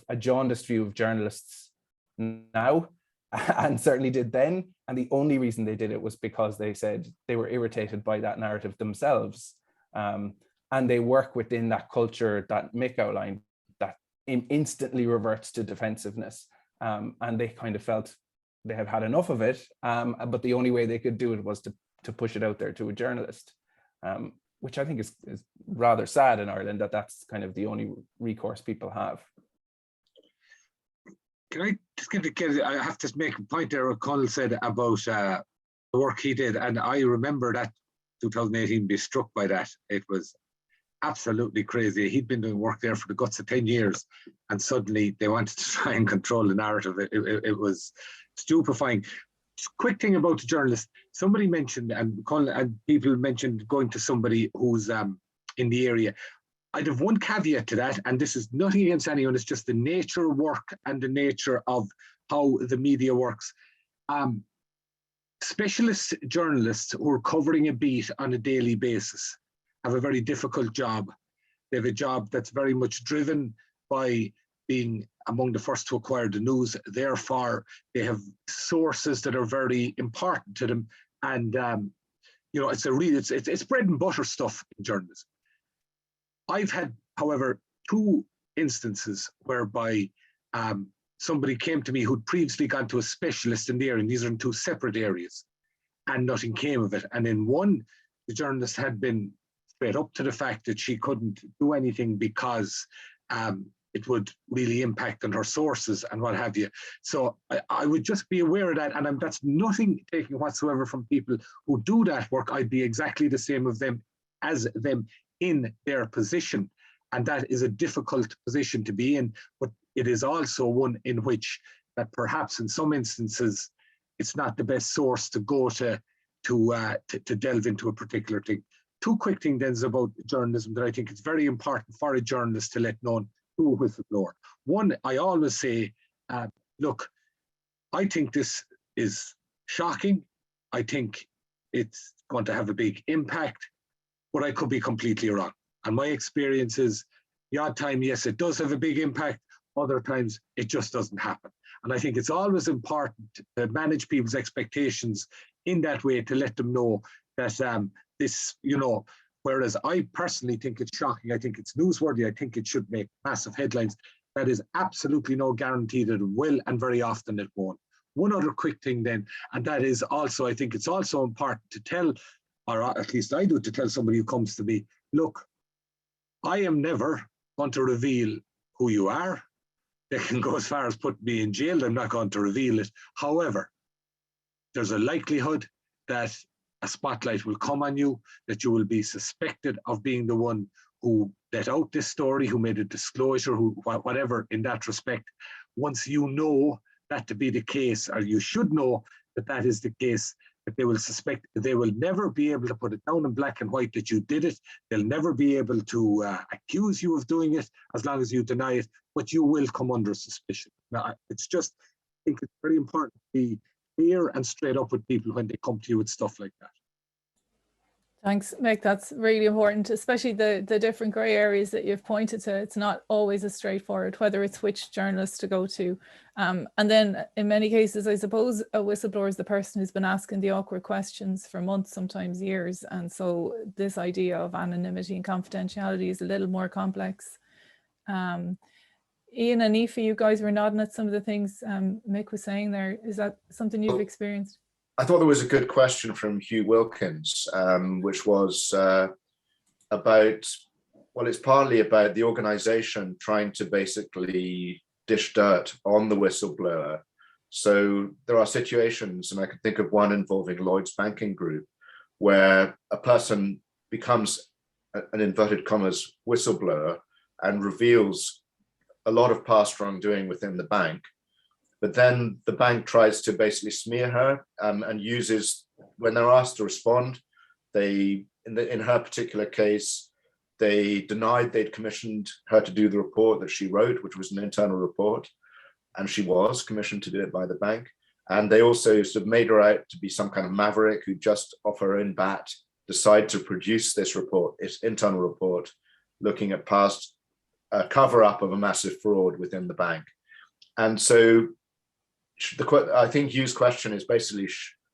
a jaundiced view of journalists now, and certainly did then. And the only reason they did it was because they said they were irritated by that narrative themselves. And they work within that culture that Mick outlined that instantly reverts to defensiveness. And they kind of felt they have had enough of it. But the only way they could do it was to push it out there to a journalist, which I think is rather sad in Ireland, that's kind of the only recourse people have. Can I just I have to make a point there, what Conal said about the work he did. And I remember that 2018 be struck by that. It was absolutely crazy. He'd been doing work there for the guts of 10 years, and suddenly they wanted to try and control the narrative. It was stupefying. Just quick thing about the journalist. Somebody mentioned, and people mentioned going to somebody who's in the area. I'd have one caveat to that, and this is nothing against anyone, it's just the nature of work and the nature of how the media works. Specialist journalists who are covering a beat on a daily basis have a very difficult job. They have a job that's very much driven by being among the first to acquire the news. Therefore, they have sources that are very important to them. And, you know, it's bread and butter stuff in journalism. I've had, however, 2 instances whereby somebody came to me who'd previously gone to a specialist in the area, and these are in 2 separate areas, and nothing came of it. And in one, the journalist had been straight up to the fact that she couldn't do anything because it would really impact on her sources and what have you. So I would just be aware of that, and that's nothing taken whatsoever from people who do that work. I'd be exactly the same as them in their position, and that is a difficult position to be in, but it is also one in which that perhaps in some instances it's not the best source to go to delve into a particular thing. 2 quick things then about journalism that I think it's very important for a journalist to let known to a whistleblower. One, I always say, look, I think this is shocking. I think it's going to have a big impact, but I could be completely wrong. And my experience is the odd time, yes, it does have a big impact. Other times it just doesn't happen. And I think it's always important to manage people's expectations in that way, to let them know that this, you know, whereas I personally think it's shocking, I think it's newsworthy, I think it should make massive headlines, that is absolutely no guarantee that it will, and very often it won't. One other quick thing then, and that is also, I think it's also important to tell, or at least I do, to tell somebody who comes to me, look, I am never going to reveal who you are. They can go as far as putting me in jail. I'm not going to reveal it. However, there's a likelihood that a spotlight will come on you, that you will be suspected of being the one who let out this story, who made a disclosure, who whatever in that respect. Once you know that to be the case, or you should know that that is the case, that they will suspect, they will never be able to put it down in black and white that you did it. They'll never be able to accuse you of doing it as long as you deny it, but you will come under suspicion. Now, it's just, I think it's very important to be clear and straight up with people when they come to you with stuff like that. Thanks, Mick. That's really important, especially the different grey areas that you've pointed to. It's not always as straightforward, whether it's which journalist to go to. And then in many cases, I suppose a whistleblower is the person who's been asking the awkward questions for months, sometimes years. And so this idea of anonymity and confidentiality is a little more complex. Ian and Aoife, you guys were nodding at some of the things Mick was saying there. Is that something you've experienced? I thought there was a good question from Hugh Wilkins, which was about, well, it's partly about the organisation trying to basically dish dirt on the whistleblower. So there are situations, and I can think of one involving Lloyd's Banking Group, where a person becomes an inverted commas whistleblower and reveals a lot of past wrongdoing within the bank. But then the bank tries to basically smear her and uses, when they're asked to respond, they, in her particular case, they denied they'd commissioned her to do the report that she wrote, which was an internal report, and she was commissioned to do it by the bank. And they also sort of made her out to be some kind of maverick who just off her own bat decided to produce this report, its internal report, looking at past cover-up of a massive fraud within the bank. And so I think Hugh's question is basically,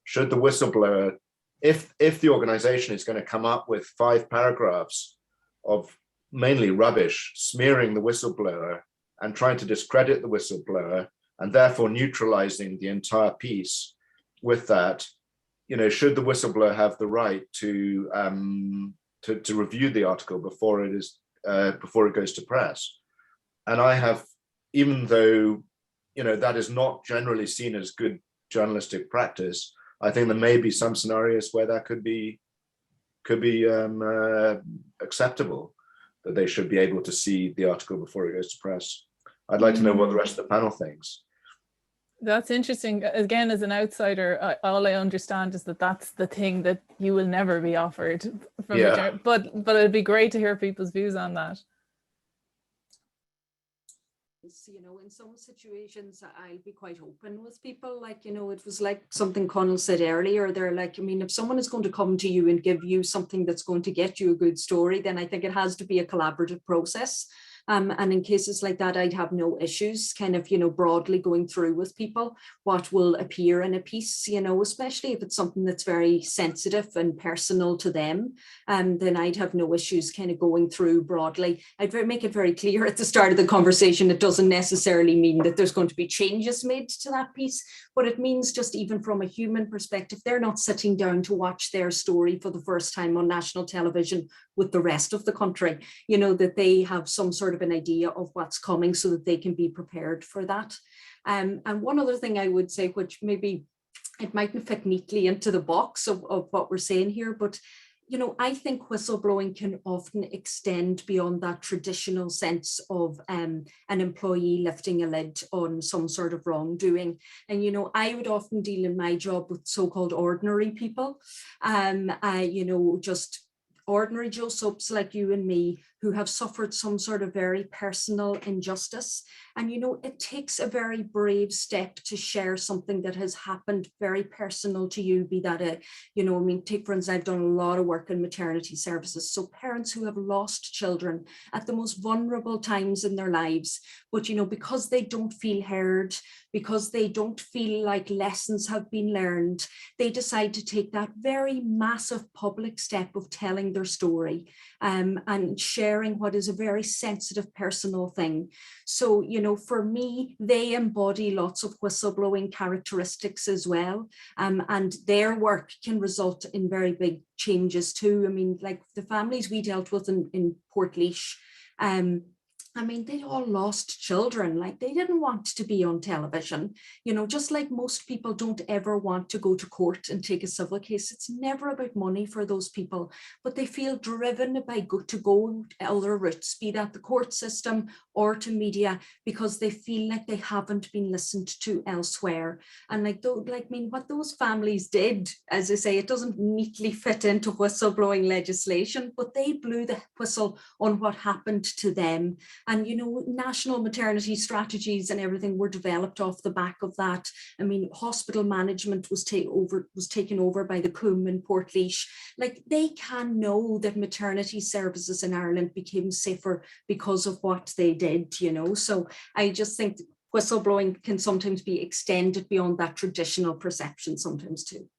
should the whistleblower, if the organization is going to come up with 5 paragraphs of mainly rubbish, smearing the whistleblower and trying to discredit the whistleblower and therefore neutralizing the entire piece with that, you know, should the whistleblower have the right to review the article before it goes to press? And I have, even though, you know, that is not generally seen as good journalistic practice, I think there may be some scenarios where that could be acceptable, that they should be able to see the article before it goes to press. I'd like to know what the rest of the panel thinks. That's interesting. Again, as an outsider, all I understand is that that's the thing that you will never be offered from but it'd be great to hear people's views on that. You know, in some situations I'll be quite open with people, like, you know, it was like something Conal said earlier, they're like, I mean, if someone is going to come to you and give you something that's going to get you a good story, then I think it has to be a collaborative process. And in cases like that, I'd have no issues kind of, you know, broadly going through with people what will appear in a piece, you know, especially if it's something that's very sensitive and personal to them, then I'd have no issues kind of going through broadly. I'd make it very clear at the start of the conversation, it doesn't necessarily mean that there's going to be changes made to that piece, but it means just even from a human perspective, they're not sitting down to watch their story for the first time on national television with the rest of the country, you know, that they have some sort of an idea of what's coming so that they can be prepared for that. And one other thing I would say, which maybe it mightn't fit neatly into the box of what we're saying here, but you know, I think whistleblowing can often extend beyond that traditional sense of an employee lifting a lid on some sort of wrongdoing. And, you know, I would often deal in my job with so-called ordinary people, you know, just ordinary Joe Subs like you and me who have suffered some sort of very personal injustice. And, you know, it takes a very brave step to share something that has happened very personal to you, be that you know, I mean, take for instance, I've done a lot of work in maternity services. So parents who have lost children at the most vulnerable times in their lives, but, you know, because they don't feel heard, because they don't feel like lessons have been learned, they decide to take that very massive public step of telling their story, and sharing what is a very sensitive personal thing. So, you know, for me, they embody lots of whistleblowing characteristics as well, and their work can result in very big changes too. I mean, like the families we dealt with in Portlaoise, I mean, they all lost children. Like, they didn't want to be on television, you know, just like most people don't ever want to go to court and take a civil case. It's never about money for those people, but they feel driven to go other routes, be that the court system or to media, because they feel like they haven't been listened to elsewhere. And like, I mean, what those families did, as I say, it doesn't neatly fit into whistleblowing legislation, but they blew the whistle on what happened to them. And, you know, national maternity strategies and everything were developed off the back of that. I mean, hospital management was taken over by the CUM in Portlaoise. Like, they can know that maternity services in Ireland became safer because of what they did, you know. So I just think whistleblowing can sometimes be extended beyond that traditional perception sometimes too.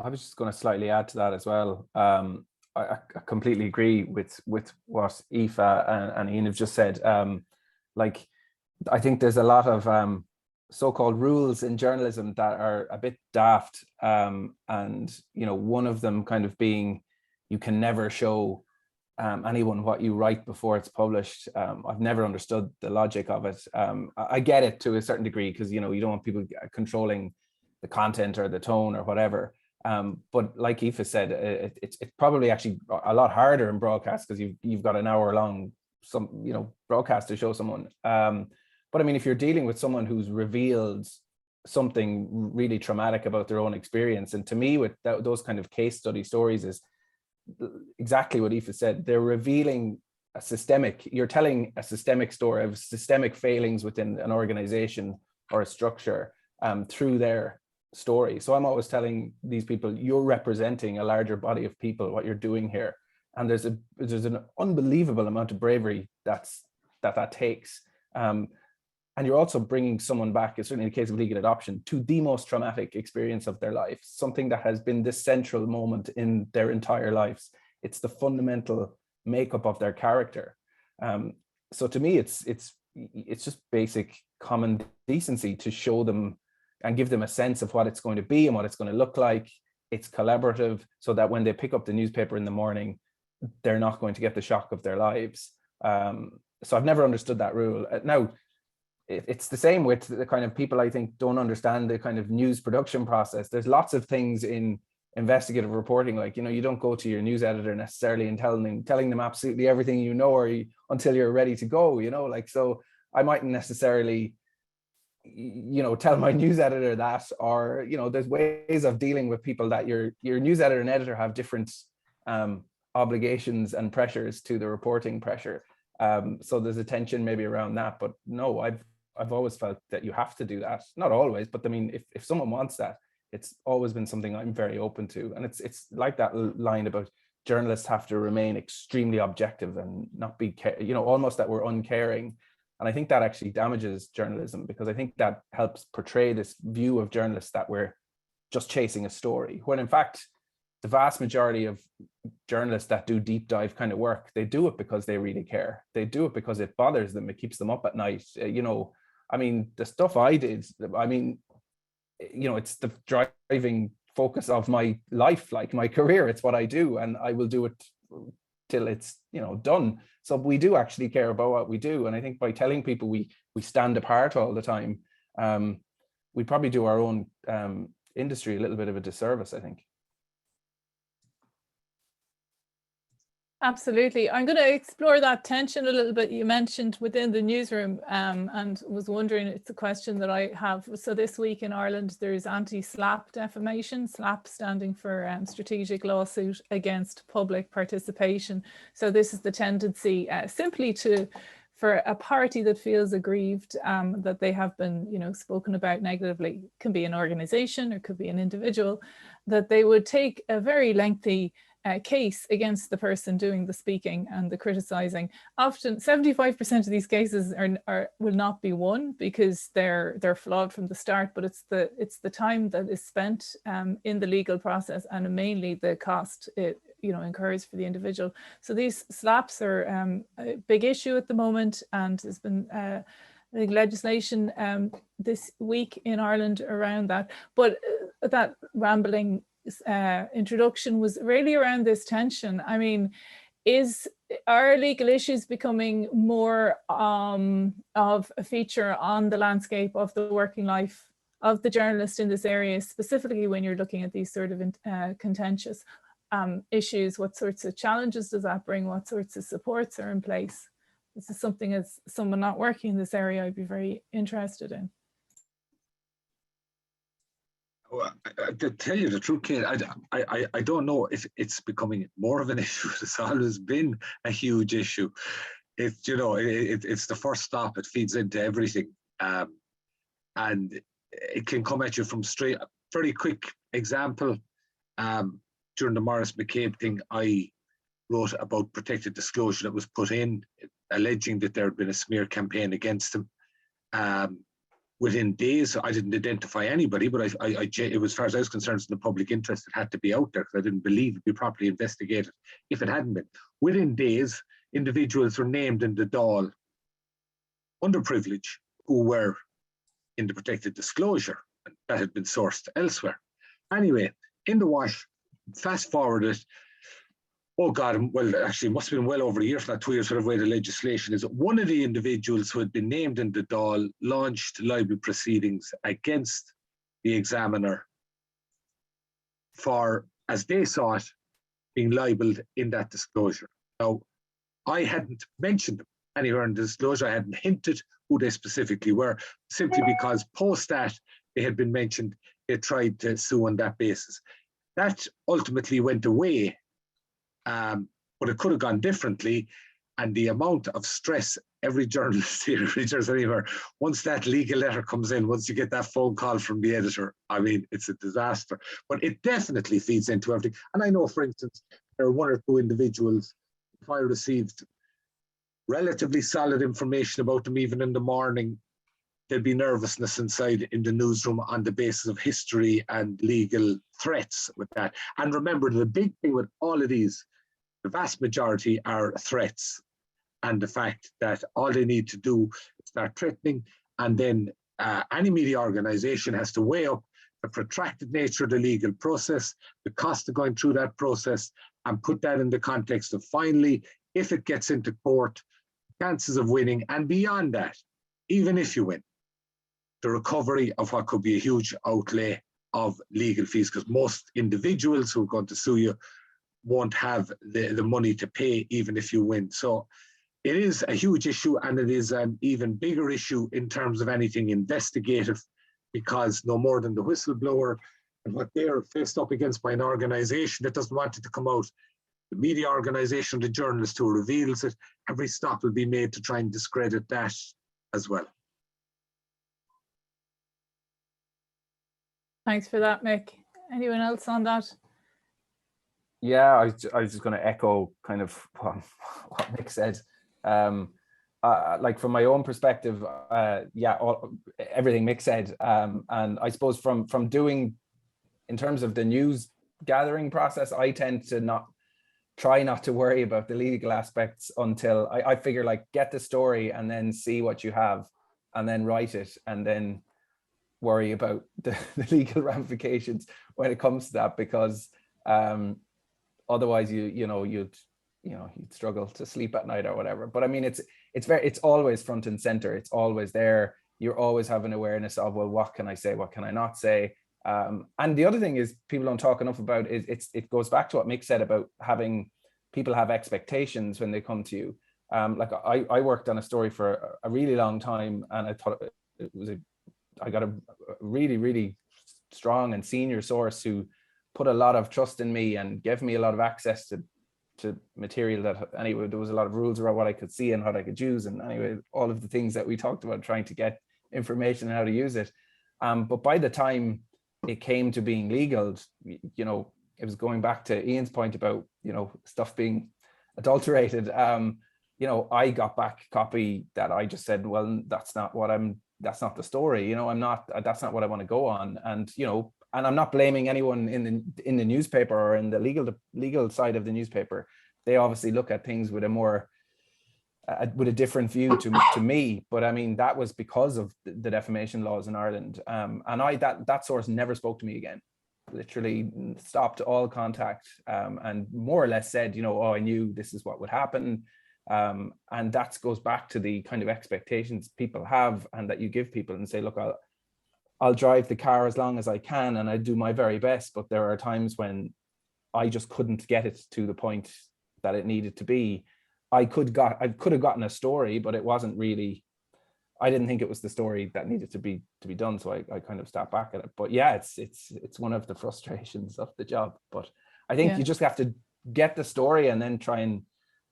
I was just going to slightly add to that as well. I completely agree with what Aoife and Ian have just said. Like, I think there's a lot of so-called rules in journalism that are a bit daft, and you know, one of them kind of being you can never show anyone what you write before it's published. I've never understood the logic of it. I get it to a certain degree, because you know, you don't want people controlling the content or the tone or whatever. But like Aoife said, it's probably actually a lot harder in broadcast, because you've got an hour long broadcast to show someone. But I mean, if you're dealing with someone who's revealed something really traumatic about their own experience, and to me, with those kind of case study stories, is exactly what Aoife said. They're revealing you're telling a systemic story of systemic failings within an organization or a structure through their story. So I'm always telling these people, you're representing a larger body of people, what you're doing here. And there's an unbelievable amount of bravery that takes. And you're also bringing someone back, certainly in the case of legal adoption, to the most traumatic experience of their life, something that has been this central moment in their entire lives. It's the fundamental makeup of their character. So to me, it's just basic common decency to show them and give them a sense of what it's going to be and what it's going to look like. It's collaborative, so that when they pick up the newspaper in the morning, they're not going to get the shock of their lives. So I've never understood that rule. Now, it's the same with the kind of people I think don't understand the kind of news production process. There's lots of things in investigative reporting, like, you know, you don't go to your news editor necessarily and telling them absolutely everything you know, until you're ready to go, you know, like, so I mightn't necessarily, you know, tell my news editor that, or, you know, there's ways of dealing with people that your news editor and editor have different obligations and pressures to the reporting pressure. So there's a tension maybe around that, but no, I've always felt that you have to do that. Not always, but I mean, if someone wants that, it's always been something I'm very open to. And it's like that line about journalists have to remain extremely objective and not be, you know, almost that we're uncaring. And I think that actually damages journalism, because I think that helps portray this view of journalists that we're just chasing a story, when in fact, the vast majority of journalists that do deep dive kind of work, they do it because they really care. They do it because it bothers them. It keeps them up at night. You know, I mean, the stuff I did, I mean, you know, it's the driving focus of my life, like my career. It's what I do, and I will do it till it's, you know, done. So we do actually care about what we do. And I think by telling people we stand apart all the time, we probably do our own industry a little bit of a disservice, I think. Absolutely. I'm going to explore that tension a little bit you mentioned within the newsroom, and was wondering, it's a question that I have. So this week in Ireland, there's anti-SLAPP defamation, SLAPP standing for strategic lawsuit against public participation. So this is the tendency simply for a party that feels aggrieved that they have been, you know, spoken about negatively, can be an organization or could be an individual, that they would take a very lengthy case against the person doing the speaking and the criticizing. Often 75% of these cases will not be won because they're flawed from the start, but it's the time that is spent in the legal process and mainly the cost it incurs for the individual. So these slaps are a big issue at the moment, and there's been I think legislation this week in Ireland around that. But that rambling introduction was really around this tension. I mean, are legal issues becoming more of a feature on the landscape of the working life of the journalist in this area, specifically when you're looking at these sort of contentious issues? What sorts of challenges does that bring? What sorts of supports are in place? This is something, as someone not working in this area, I'd be very interested in. Well, to tell you the truth, Kate, I don't know if it's becoming more of an issue. It's always been a huge issue. It's the first stop. It feeds into everything, and it can come at you from straight. Very quick example. During the Maurice McCabe thing, I wrote about protected disclosure that was put in, alleging that there had been a smear campaign against him. Within days, I didn't identify anybody, but it was, as far as I was concerned, in the public interest, it had to be out there because I didn't believe it'd be properly investigated if it hadn't been. Within days, individuals were named in the Dáil, underprivileged, who were in the protected disclosure that had been sourced elsewhere. Anyway, in the wash, fast forwarded. Oh God, well, actually, it must have been well over a year, if not 2 years, whatever way the legislation is. One of the individuals who had been named in the Dáil launched libel proceedings against the examiner for, as they saw it, being libelled in that disclosure. Now, I hadn't mentioned them anywhere in the disclosure. I hadn't hinted who they specifically were, simply because post that they had been mentioned, they tried to sue on that basis. That ultimately went away. But it could have gone differently, and the amount of stress every journalist here, every journalist anywhere, once that legal letter comes in, once you get that phone call from the editor, I mean, it's a disaster. But it definitely feeds into everything. And I know, for instance, there are one or two individuals, if I received relatively solid information about them even in the morning, there'd be nervousness inside in the newsroom on the basis of history and legal threats with that. And remember, the big thing with all of these, the vast majority are threats, and the fact that all they need to do is start threatening, and then any media organization has to weigh up the protracted nature of the legal process, the cost of going through that process, and put that in the context of, finally, if it gets into court, chances of winning, and beyond that, even if you win, the recovery of what could be a huge outlay of legal fees, because most individuals who are going to sue you won't have the money to pay even if you win. So it is a huge issue, and it is an even bigger issue in terms of anything investigative, because no more than the whistleblower and what they're faced up against by an organization that doesn't want it to come out, the media organization, the journalist who reveals it, every stop will be made to try and discredit that as well. Thanks for that, Mick. Anyone else on that? Yeah, I was just going to echo kind of what Mick said. Like from my own perspective, everything Mick said, and I suppose from doing, in terms of the news gathering process, I tend to try not to worry about the legal aspects until I figure, like, get the story and then see what you have and then write it and then worry about the legal ramifications when it comes to that, because otherwise you'd struggle to sleep at night or whatever. But I mean, it's always front and center. It's always there. You're always having awareness of, well, what can I say? What can I not say? And the other thing is, people don't talk enough about is it goes back to what Mick said about having people have expectations when they come to you. Like I worked on a story for a really long time, and I thought I got a really, really strong and senior source who put a lot of trust in me and gave me a lot of access to material that, anyway, there was a lot of rules around what I could see and what I could use, and anyway, all of the things that we talked about, trying to get information and how to use it. But by the time it came to being legal, it was going back to Ian's point about, you know, stuff being adulterated. You know, I got back copy that I just said, well, that's not the story, you know, that's not what I want to go on. And, you know, and I'm not blaming anyone in the newspaper or in the legal side of the newspaper. They obviously look at things with a different view to me. But I mean, that was because of the defamation laws in Ireland. And that source never spoke to me again. Literally stopped all contact, and more or less said, you know, oh, I knew this is what would happen. And that goes back to the kind of expectations people have and that you give people, and say, look, I'll drive the car as long as I can and I do my very best, but there are times when I just couldn't get it to the point that it needed to be. I could have gotten a story, but it wasn't really, I didn't think it was the story that needed to be done. So I kind of stepped back at it. But yeah, it's one of the frustrations of the job. But I think you just have to get the story and then try and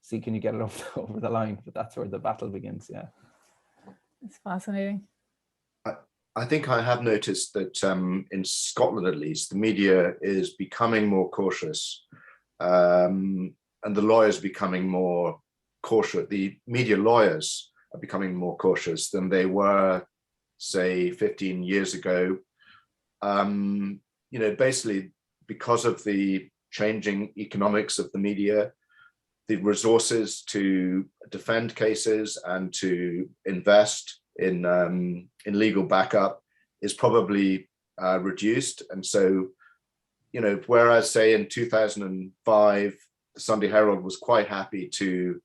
see, can you get it over the line? But that's where the battle begins. Yeah. It's fascinating. I think I have noticed that in Scotland, at least, the media is becoming more cautious, and the lawyers becoming more cautious. The media lawyers are becoming more cautious than they were, say, 15 years ago. You know, basically because of the changing economics of the media, the resources to defend cases and to invest in legal backup is probably reduced. And so, you know, whereas say in 2005, the Sunday Herald was quite happy to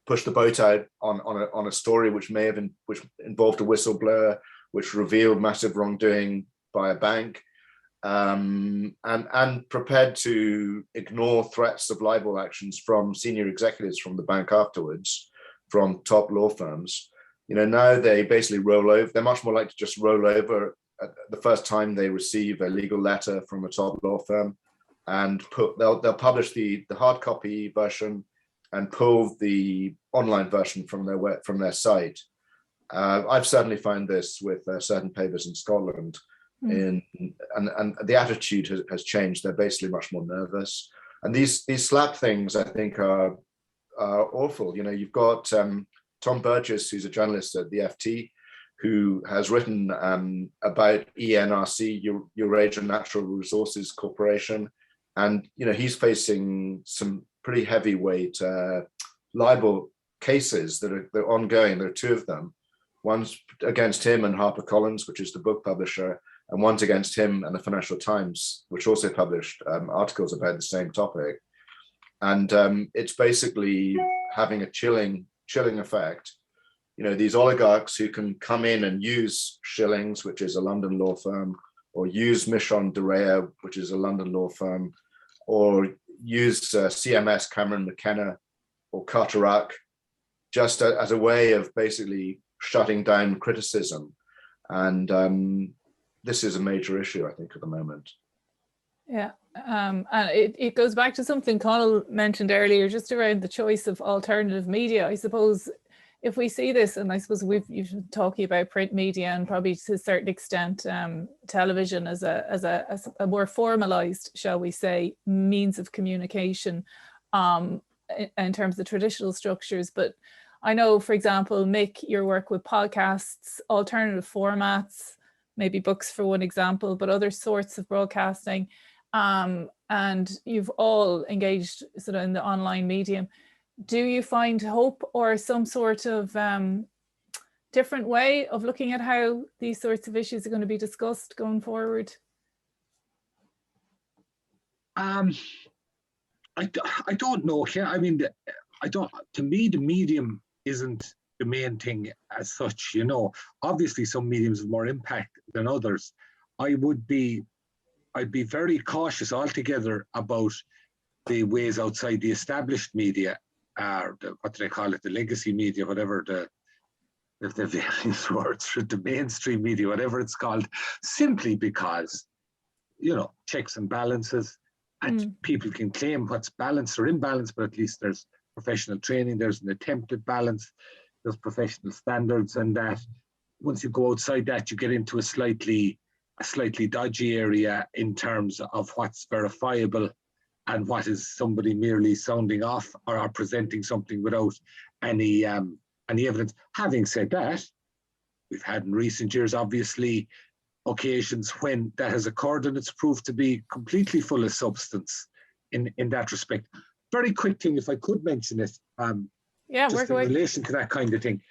push the boat out on a story which involved a whistleblower, which revealed massive wrongdoing by a bank, and prepared to ignore threats of libel actions from senior executives from the bank afterwards, from top law firms. You know, now they basically roll over. They're much more likely to just roll over at the first time they receive a legal letter from a top law firm, and they'll publish the hard copy version and pull the online version from their site. I've certainly found this with certain papers in Scotland. And the attitude has changed. They're basically much more nervous. And these slap things, I think, are awful. You know, you've got Tom Burgess, who's a journalist at the FT, who has written about ENRC, Eurasia Natural Resources Corporation, and you know he's facing some pretty heavyweight libel cases that are ongoing. There are two of them. One's against him and HarperCollins, which is the book publisher, and one's against him and the Financial Times, which also published articles about the same topic. And it's basically having a chilling effect. You know, these oligarchs who can come in and use Schillings, which is a London law firm, or use Michon de Rea, which is a London law firm, or use CMS, Cameron McKenna, or Carterac, just as a way of basically shutting down criticism. And this is a major issue, I think, at the moment. Yeah, and it goes back to something Conal mentioned earlier, just around the choice of alternative media. I suppose if we see this, and I suppose you've been talking about print media and probably to a certain extent television as a more formalized, shall we say, means of communication in terms of traditional structures. But I know, for example, Mick, your work with podcasts, alternative formats, maybe books for one example, but other sorts of broadcasting. And you've all engaged sort of in the online medium. Do you find hope or some sort of different way of looking at how these sorts of issues are going to be discussed going forward? I don't know. I mean, to me, the medium isn't the main thing as such. You know, obviously some mediums have more impact than others. I'd be very cautious altogether about the ways outside the established media, what do they call it, the legacy media, whatever the various words for the mainstream media, whatever it's called, simply because, you know, checks and balances, and people can claim what's balanced or imbalanced, but at least there's professional training, there's an attempt at balance, there's professional standards, and that once you go outside that, you get into a slightly a slightly dodgy area in terms of what's verifiable and what is somebody merely sounding off or presenting something without any evidence. Having said that, we've had in recent years, obviously, occasions when that has occurred and it's proved to be completely full of substance in that respect. Very quick thing, if I could mention it, just in relation to that kind of thing.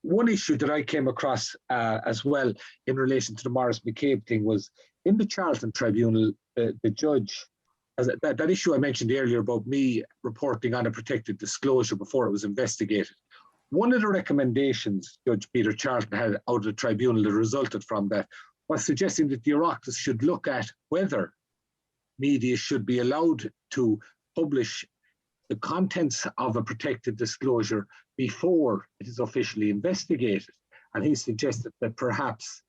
One issue that I came across as well in relation to the Morris McCabe thing was in the Charleston Tribunal, the judge, that issue I mentioned earlier about me reporting on a protected disclosure before it was investigated. One of the recommendations Judge Peter Charlton had out of the tribunal that resulted from that was suggesting that the Oireachtas should look at whether media should be allowed to publish the contents of a protected disclosure before it is officially investigated. And he suggested that perhaps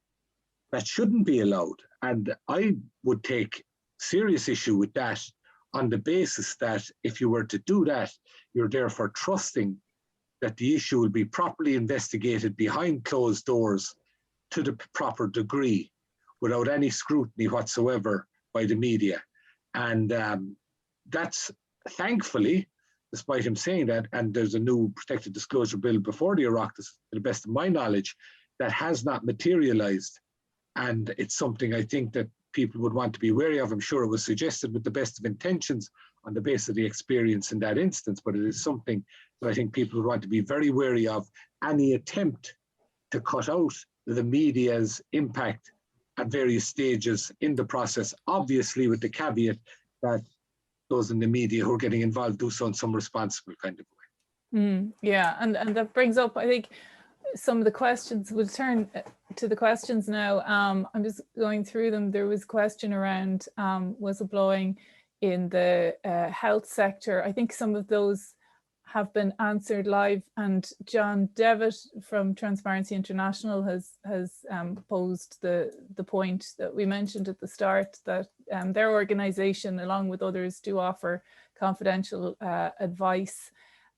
that shouldn't be allowed. And I would take serious issue with that on the basis that if you were to do that, you're therefore trusting that the issue will be properly investigated behind closed doors to the proper degree without any scrutiny whatsoever by the media. And that's thankfully, despite him saying that, and there's a new protected disclosure bill before the Oireachtas, to the best of my knowledge, that has not materialized. And it's something I think that people would want to be wary of. I'm sure it was suggested with the best of intentions on the basis of the experience in that instance, but it is something that I think people would want to be very wary of. Any attempt to cut out the media's impact at various stages in the process, obviously with the caveat that those in the media who are getting involved do so in some responsible kind of way. Yeah, and that brings up, I think, some of the questions. We'll turn to the questions now. I'm just going through them. There was a question around whistleblowing in the health sector. I think some of those have been answered live, and John Devitt from Transparency International has posed the point that we mentioned at the start, that their organisation, along with others, do offer confidential advice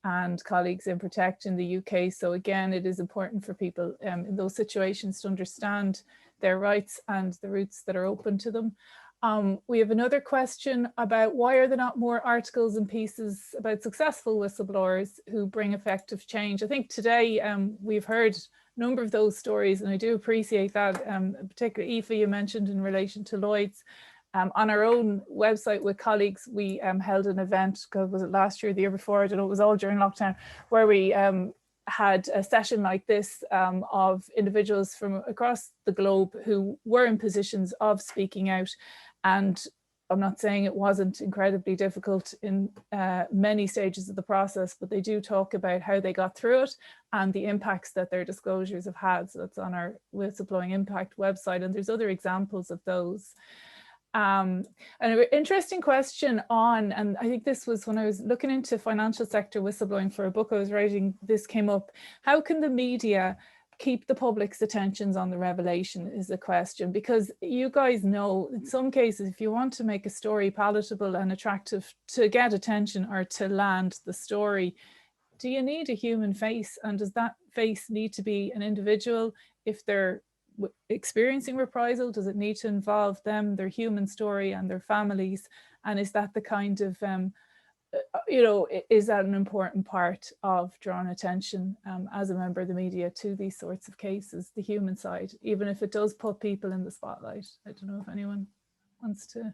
and colleagues in Protect in the UK. So again, it is important for people in those situations to understand their rights and the routes that are open to them. We have another question about why are there not more articles and pieces about successful whistleblowers who bring effective change? I think today we've heard a number of those stories, and I do appreciate that. Particularly Aoife, you mentioned in relation to Lloyd's. On our own website with colleagues, we held an event, was it last year, the year before, I don't know, it was all during lockdown, where we had a session like this of individuals from across the globe who were in positions of speaking out. And I'm not saying it wasn't incredibly difficult in many stages of the process, but they do talk about how they got through it and the impacts that their disclosures have had. So that's on our Whistleblowing Impact website, and there's other examples of those. And an interesting question on, and I think this was when I was looking into financial sector whistleblowing for a book I was writing, this came up. How can the media keep the public's attentions on the revelation is the question, because you guys know in some cases, if you want to make a story palatable and attractive to get attention or to land the story, do you need a human face? And does that face need to be an individual? If they're experiencing reprisal, does it need to involve them, their human story and their families? And is that the kind of, is that an important part of drawing attention as a member of the media to these sorts of cases, the human side, even if it does put people in the spotlight? I don't know if anyone wants to.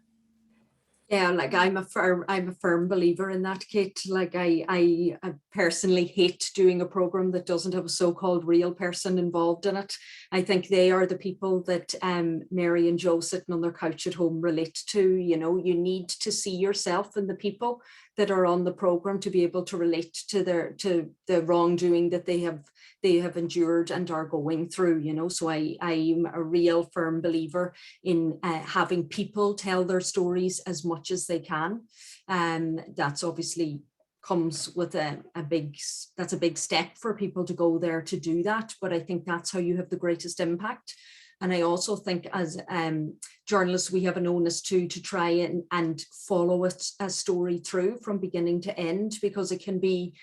Yeah, like I'm a firm believer in that, Kate. Like I personally hate doing a program that doesn't have a so-called real person involved in it. I think they are the people that Mary and Joe sitting on their couch at home relate to. You know, you need to see yourself in the people that are on the program to be able to relate to the wrongdoing that they have endured and are going through, you know. So I'm a real firm believer in having people tell their stories as much as they can. That's obviously comes with a big step for people to go there to do that. But I think that's how you have the greatest impact. And I also think as journalists, we have an onus to try and follow a story through from beginning to end, because it can be,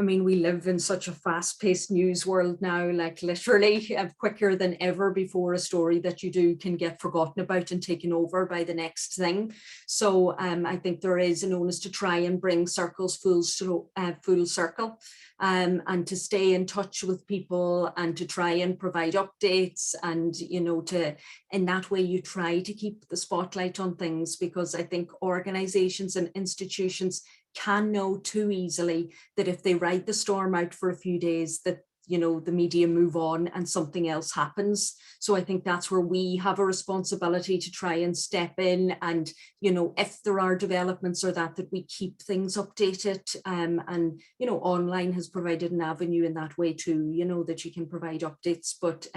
I mean, we live in such a fast-paced news world now, like literally quicker than ever before. A story that you do can get forgotten about and taken over by the next thing. So I think there is an onus to try and bring circles full circle, and to stay in touch with people and to try and provide updates, and, you know, to, in that way you try to keep the spotlight on things, because I think organizations and institutions can know too easily that if they ride the storm out for a few days, that, you know, the media move on and something else happens. So I think that's where we have a responsibility to try and step in, and, you know, if there are developments or that we keep things updated, and, you know, online has provided an avenue in that way too, you know, that you can provide updates, but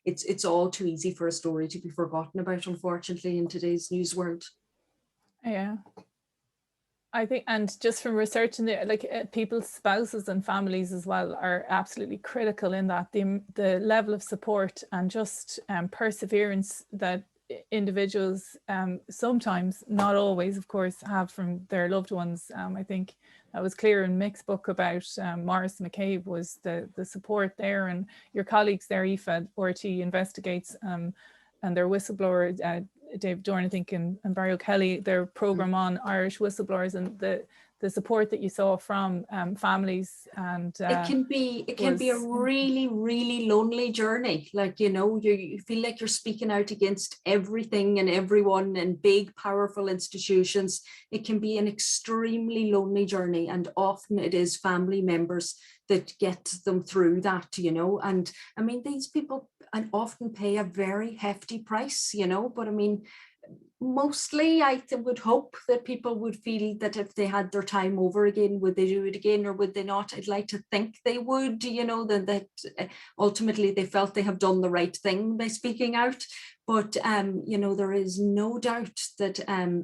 it's all too easy for a story to be forgotten about, unfortunately, in today's news world. Yeah. I think, and just from researching there, like people's spouses and families as well are absolutely critical in that. The level of support and just perseverance that individuals sometimes, not always, of course, have from their loved ones. I think that was clear in Mick's book about Maurice McCabe, was the support there, and your colleagues there, Ifa Hegarty Investigates, and their whistleblower, Dave Dorn, I think, and Barry O'Kelly, their program on Irish whistleblowers, and the support that you saw from families. And it can be a really, really lonely journey. Like, you know, you feel like you're speaking out against everything and everyone and big, powerful institutions. It can be an extremely lonely journey, and often it is family members that get them through that, you know. And I mean, these people and often pay a very hefty price, you know, but I mean, mostly I would hope that people would feel that if they had their time over again, would they do it again or would they not? I'd like to think they would, you know, that ultimately they felt they have done the right thing by speaking out. But, you know, there is no doubt that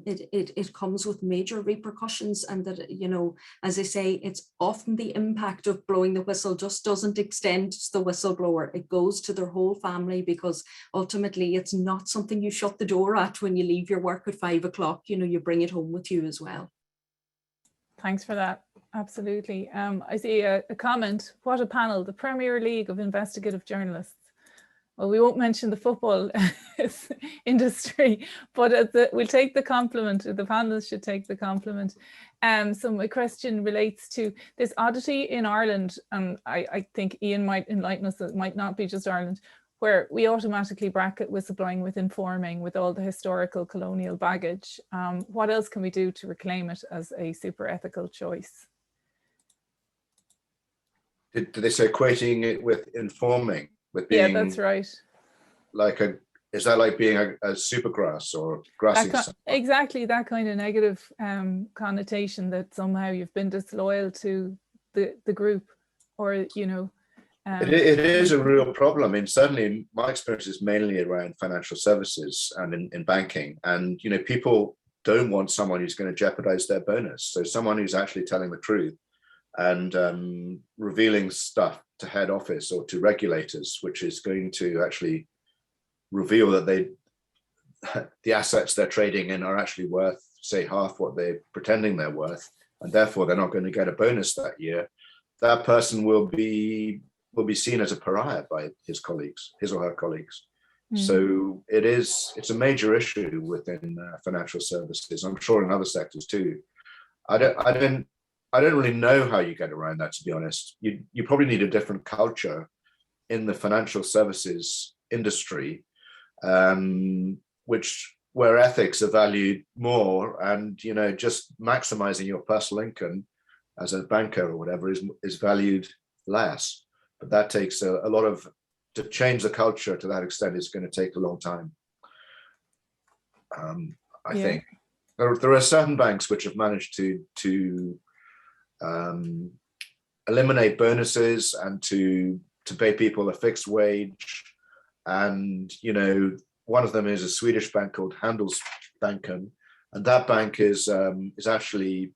it comes with major repercussions, and that, you know, as I say, it's often the impact of blowing the whistle just doesn't extend to the whistleblower. It goes to their whole family, because ultimately it's not something you shut the door at when you leave your work at 5 o'clock. You know, you bring it home with you as well. Thanks for that. Absolutely. I see a comment. What a panel, the Premier League of investigative journalists. Well, we won't mention the football industry, but we'll take the compliment. The panelists should take the compliment. So my question relates to this oddity in Ireland, and I think Ian might enlighten us, it might not be just Ireland, where we automatically bracket whistleblowing with informing, with all the historical colonial baggage. What else can we do to reclaim it as a super ethical choice? Did they say equating it with informing? With being, yeah, that's right. Like is that like being a supergrass or grassing? Exactly, that kind of negative connotation, that somehow you've been disloyal to the group, or, you know. It is a real problem. I mean, certainly my experience is mainly around financial services and in banking. And, you know, people don't want someone who's going to jeopardize their bonus. So someone who's actually telling the truth and revealing stuff to head office or to regulators, which is going to actually reveal that the assets they're trading in are actually worth, say, half what they're pretending they're worth, and therefore they're not going to get a bonus that year. That person will be seen as a pariah by his or her colleagues. So it's a major issue within financial services. I'm sure in other sectors too. I don't really know how you get around that, to be honest. You probably need a different culture in the financial services industry, where ethics are valued more, and, you know, just maximizing your personal income as a banker or whatever is valued less. But that takes a lot of, to change the culture to that extent, it's going to take a long time. I think there are certain banks which have managed to eliminate bonuses and to pay people a fixed wage. And, you know, one of them is a Swedish bank called Handelsbanken, and that bank is actually,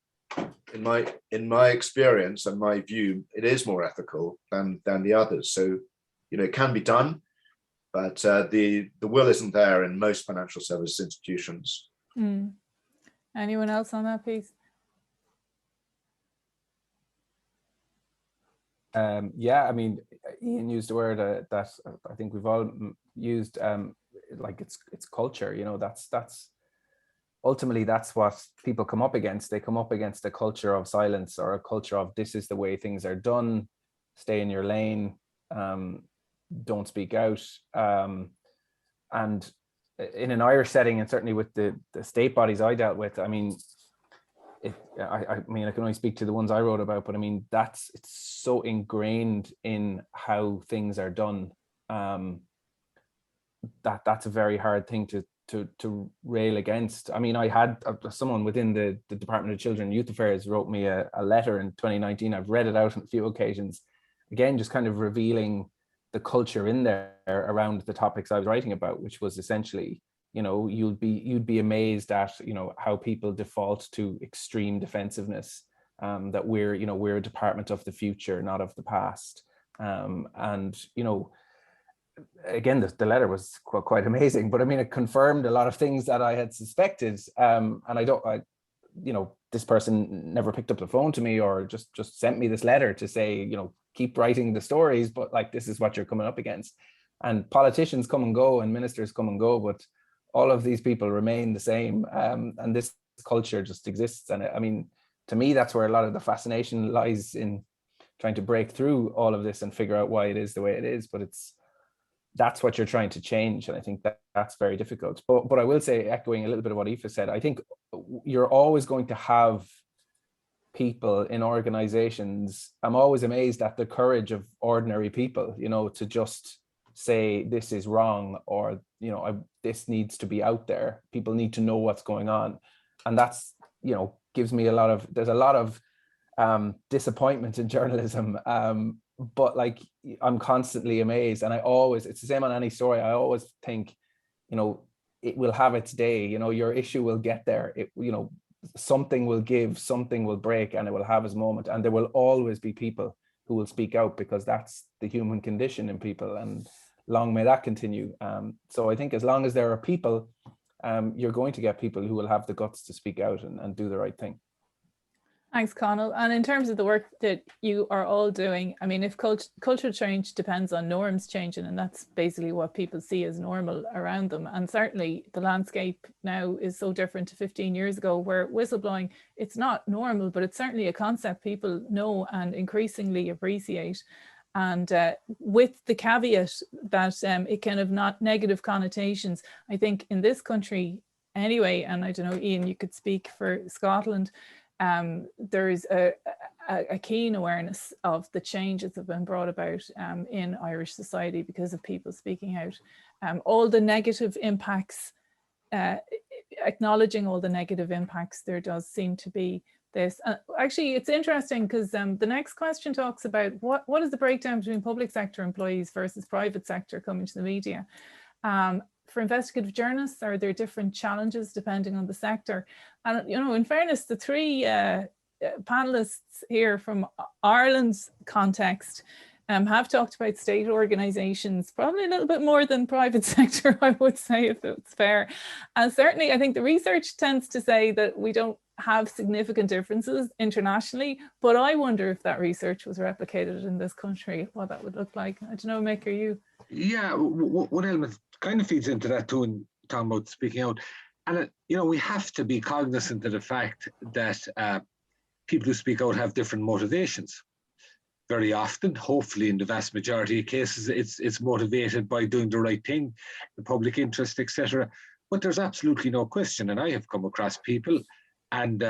in my experience and my view, it is more ethical than the others. So, you know, it can be done, but the will isn't there in most financial service institutions. Anyone else on that piece? Yeah, I mean, Ian used the word that I think we've all used, like it's culture. You know, that's ultimately that's what people come up against. They come up against a culture of silence, or a culture of this is the way things are done. Stay in your lane. Don't speak out. And in an Irish setting, and certainly with the state bodies I dealt with, I mean, I mean, I can only speak to the ones I wrote about, but I mean, it's so ingrained in how things are done, that's a very hard thing to rail against. I mean, I had someone within the Department of Children and Youth Affairs wrote me a letter in 2019. I've read it out on a few occasions, again, just kind of revealing the culture in there around the topics I was writing about, which was essentially, you know, you'd be amazed at, you know, how people default to extreme defensiveness, that we're a department of the future, not of the past. And, you know, again, the letter was quite amazing, but I mean, it confirmed a lot of things that I had suspected. And you know, this person never picked up the phone to me, or just sent me this letter to say, you know, keep writing the stories, but like, this is what you're coming up against. And politicians come and go, and ministers come and go, but all of these people remain the same. And this culture just exists. And I mean, to me, that's where a lot of the fascination lies, in trying to break through all of this and figure out why it is the way it is. But that's what you're trying to change. And I think that's very difficult. But I will say, echoing a little bit of what Aoife said, I think you're always going to have people in organizations. I'm always amazed at the courage of ordinary people, you know, to just say this is wrong, or, you know, this needs to be out there. People need to know what's going on. And that's, you know, gives me there's a lot of disappointment in journalism. But like, I'm constantly amazed, and it's the same on any story. I always think, you know, it will have its day, you know, your issue will get there. You know, something will give, something will break, and it will have its moment. And there will always be people who will speak out, because that's the human condition in people, and long may that continue. So I think as long as there are people, you're going to get people who will have the guts to speak out and do the right thing. Thanks, Conal. And in terms of the work that you are all doing, I mean, if cultural change depends on norms changing, and that's basically what people see as normal around them. And certainly the landscape now is so different to 15 years ago, where whistleblowing, it's not normal, but it's certainly a concept people know and increasingly appreciate. And with the caveat that it can have not negative connotations, I think in this country anyway, and I don't know, Ian, you could speak for Scotland, there is a keen awareness of the changes that have been brought about in Irish society because of people speaking out. All the negative impacts, acknowledging all the negative impacts, there does seem to be this. Actually, it's interesting because the next question talks about what is the breakdown between public sector employees versus private sector coming to the media. For investigative journalists, are there different challenges depending on the sector? And, you know, in fairness, the three panelists here from Ireland's context have talked about state organisations, probably a little bit more than private sector, I would say, if it's fair. And certainly, I think the research tends to say that we don't have significant differences internationally, but I wonder if that research was replicated in this country, what that would look like. I don't know, Mick, are you? Yeah, one element kind of feeds into that too, and talking about speaking out. And, you know, we have to be cognizant of the fact that people who speak out have different motivations. Very often, hopefully in the vast majority of cases, it's motivated by doing the right thing, the public interest, etc. But there's absolutely no question, and I have come across people and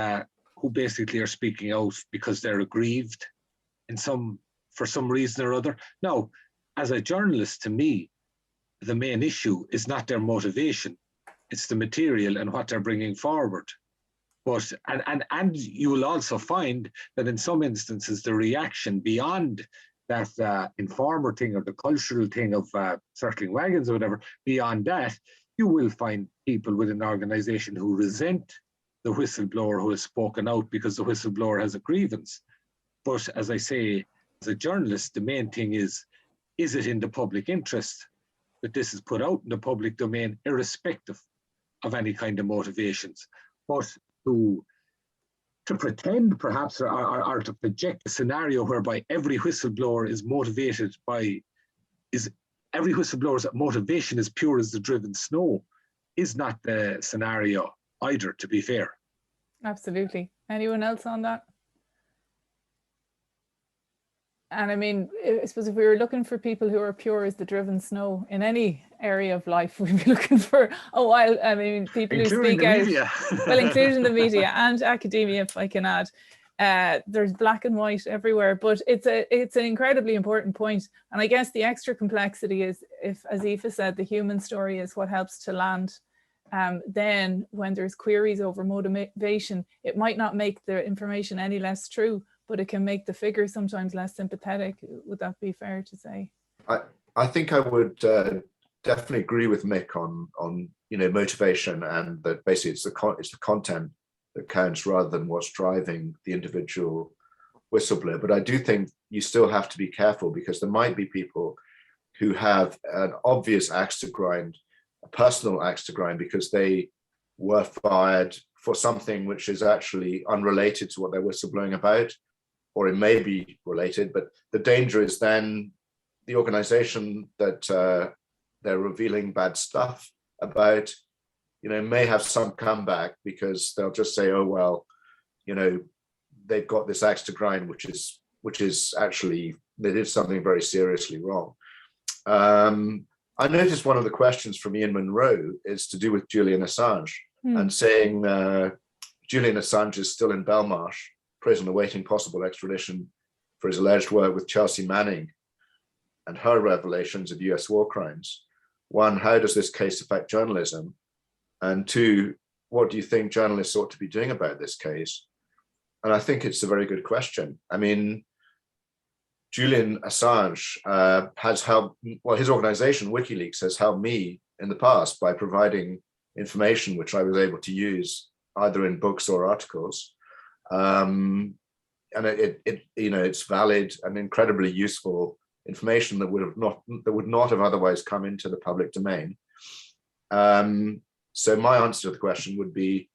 who basically are speaking out because they're aggrieved for some reason or other. Now, as a journalist, to me, the main issue is not their motivation, it's the material and what they're bringing forward. But and you will also find that in some instances the reaction beyond that informer thing or the cultural thing of circling wagons or whatever, beyond that, you will find people within an organization who resent the whistleblower who has spoken out because the whistleblower has a grievance. But as I say, as a journalist, the main thing is it in the public interest that this is put out in the public domain, irrespective of any kind of motivations? But to pretend perhaps or to project a scenario whereby every whistleblower is motivated by, every whistleblower's motivation is pure as the driven snow is not the scenario either, to be fair. Absolutely. Anyone else on that? And I mean, I suppose if we were looking for people who are pure as the driven snow in any area of life, we'd be looking for a while. I mean, people including who speak out, media. well, including the media and academia, if I can add. There's black and white everywhere, but it's an incredibly important point. And I guess the extra complexity is, if, as Aoife said, the human story is what helps to land. Then when there's queries over motivation, it might not make the information any less true, but it can make the figure sometimes less sympathetic. Would that be fair to say? I think I would definitely agree with Mick on motivation, and that basically it's the content that counts rather than what's driving the individual whistleblower. But I do think you still have to be careful, because there might be people who have an obvious axe to grind, a personal axe to grind, because they were fired for something which is actually unrelated to what they're whistleblowing about, or it may be related, but the danger is then the organization that they're revealing bad stuff about, may have some comeback, because they'll just say, oh, well, they've got this axe to grind, which is actually, they did something very seriously wrong. I noticed one of the questions from Ian Munro is to do with Julian Assange, and saying Julian Assange is still in Belmarsh prison awaiting possible extradition for his alleged work with Chelsea Manning and her revelations of US war crimes. One, how does this case affect journalism? And two, what do you think journalists ought to be doing about this case? And I think it's a very good question. I mean, Julian Assange has helped, well, his organization, WikiLeaks, has helped me in the past by providing information which I was able to use either in books or articles. And it's valid and incredibly useful information that would not have otherwise come into the public domain. So my answer to the question would be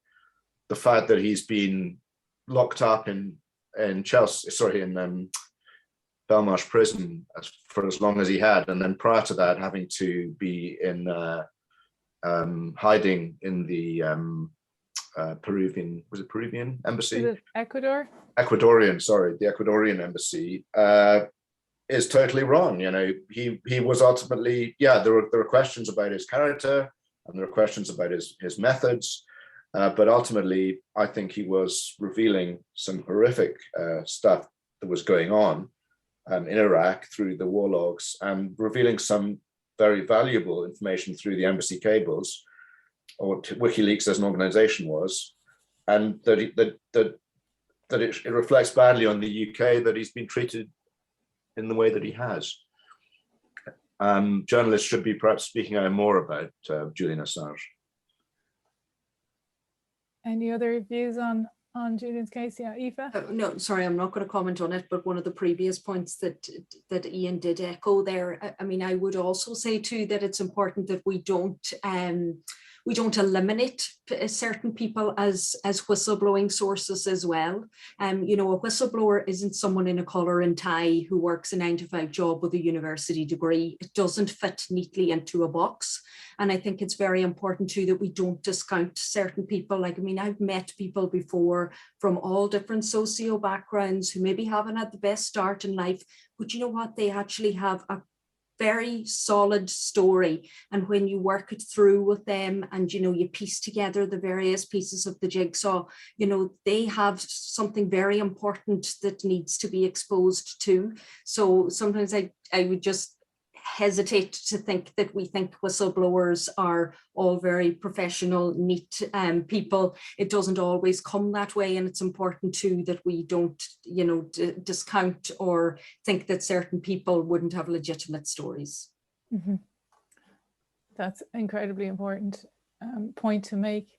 the fact that he's been locked up in Belmarsh prison for as long as he had, and then prior to that having to be in hiding in the Peruvian embassy? Is it Ecuador? The Ecuadorian embassy is totally wrong. He was ultimately, there were questions about his character and there were questions about his methods, but ultimately I think he was revealing some horrific stuff that was going on in Iraq through the war logs, and revealing some very valuable information through the embassy cables, or what WikiLeaks as an organization was, and that it reflects badly on the UK that he's been treated in the way that he has. Journalists should be perhaps speaking out more about Julian Assange. Any other views on Julian's case? Yeah, Aoife? No, sorry, I'm not going to comment on it, but one of the previous points that Ian did echo there, I mean, I would also say too that it's important that we don't eliminate certain people as whistleblowing sources as well. A whistleblower isn't someone in a collar and tie who works a 9-to-5 job with a university degree. It doesn't fit neatly into a box. And I think it's very important too that we don't discount certain people. Like, I mean, I've met people before from all different socio backgrounds who maybe haven't had the best start in life, but you know what? They actually have a very solid story, and when you work it through with them and you piece together the various pieces of the jigsaw, they have something very important that needs to be exposed to. So sometimes I would just hesitate to think that we think whistleblowers are all very professional, neat people. It doesn't always come that way, and it's important too that we don't, discount or think that certain people wouldn't have legitimate stories. Mm-hmm. That's incredibly important point to make.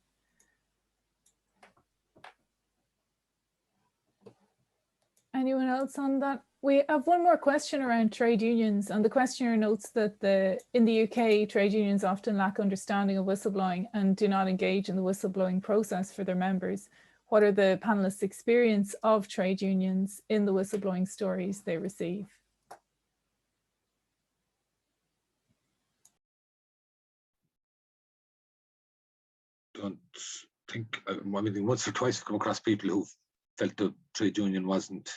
Anyone else on that? We have one more question around trade unions, and the questioner notes that in the UK, trade unions often lack understanding of whistleblowing and do not engage in the whistleblowing process for their members. what are the panelists' experience of trade unions in the whistleblowing stories they receive? Don't think, I mean, once or twice I've come across people who felt the trade union wasn't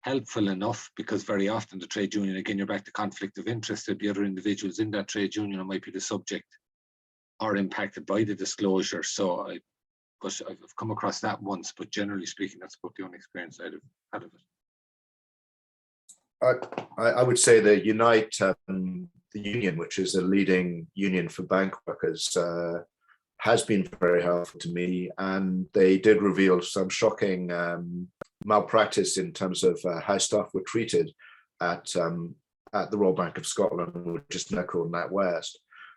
helpful enough, because very often the trade union, again, you're back to conflict of interest. There'd be other individuals in that trade union who might be the subject or impacted by the disclosure. So I've come across that once, but generally speaking, that's about the only experience I'd have had of it. I would say that Unite, the union, which is a leading union for bank workers, has been very helpful to me, and they did reveal some shocking malpractice in terms of how staff were treated at the Royal Bank of Scotland, which is now called NatWest.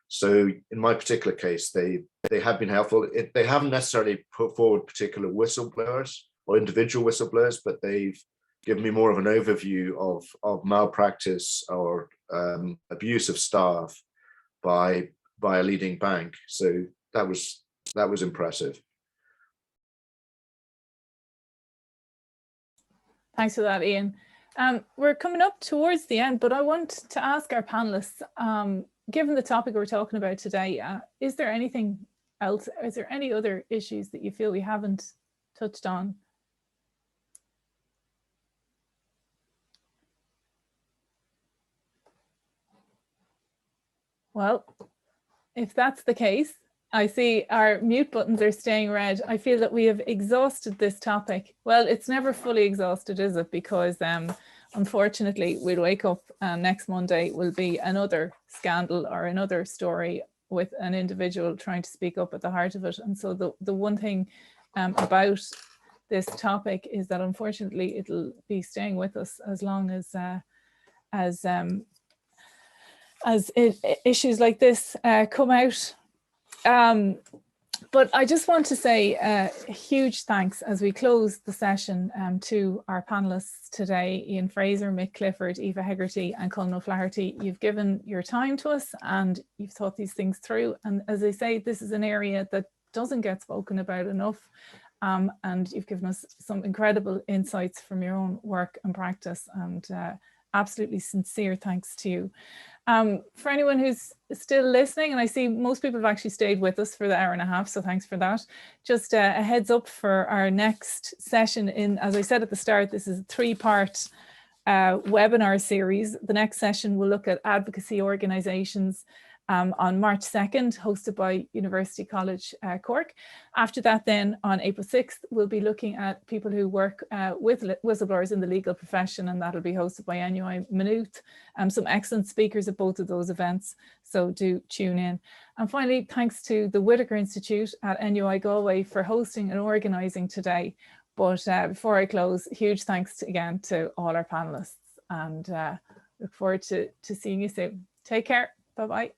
So in my particular case, they have been helpful. They haven't necessarily put forward particular whistleblowers or individual whistleblowers, but they've given me more of an overview of malpractice or abuse of staff by a leading bank. So that was impressive. Thanks for that, Ian. We're coming up towards the end, but I want to ask our panelists, given the topic we're talking about today, is there anything else? Is there any other issues that you feel we haven't touched on? Well, if that's the case, I see our mute buttons are staying red. I feel that we have exhausted this topic. Well, it's never fully exhausted, is it? Because unfortunately, we'll wake up next Monday will be another scandal or another story with an individual trying to speak up at the heart of it. And so the one thing about this topic is that unfortunately it'll be staying with us as long as issues like this come out. But I just want to say a huge thanks as we close the session to our panelists today, Ian Fraser, Mick Clifford, Ifa Hegarty and Colin O'Flaherty. You've given your time to us and you've thought these things through. And as I say, this is an area that doesn't get spoken about enough. And you've given us some incredible insights from your own work and practice, and absolutely sincere thanks to you. For anyone who's still listening, and I see most people have actually stayed with us for the hour and a half, so thanks for that. Just a heads up for our next session as I said at the start, this is a 3-part webinar series. The next session will look at advocacy organisations on March 2nd, hosted by University College Cork. After that then, on April 6th, we'll be looking at people who work with whistleblowers in the legal profession, and that'll be hosted by NUI Maynooth. Some excellent speakers at both of those events, so do tune in. And finally, thanks to the Whitaker Institute at NUI Galway for hosting and organising today. But before I close, huge thanks again to all our panellists, and look forward to seeing you soon. Take care. Bye-bye.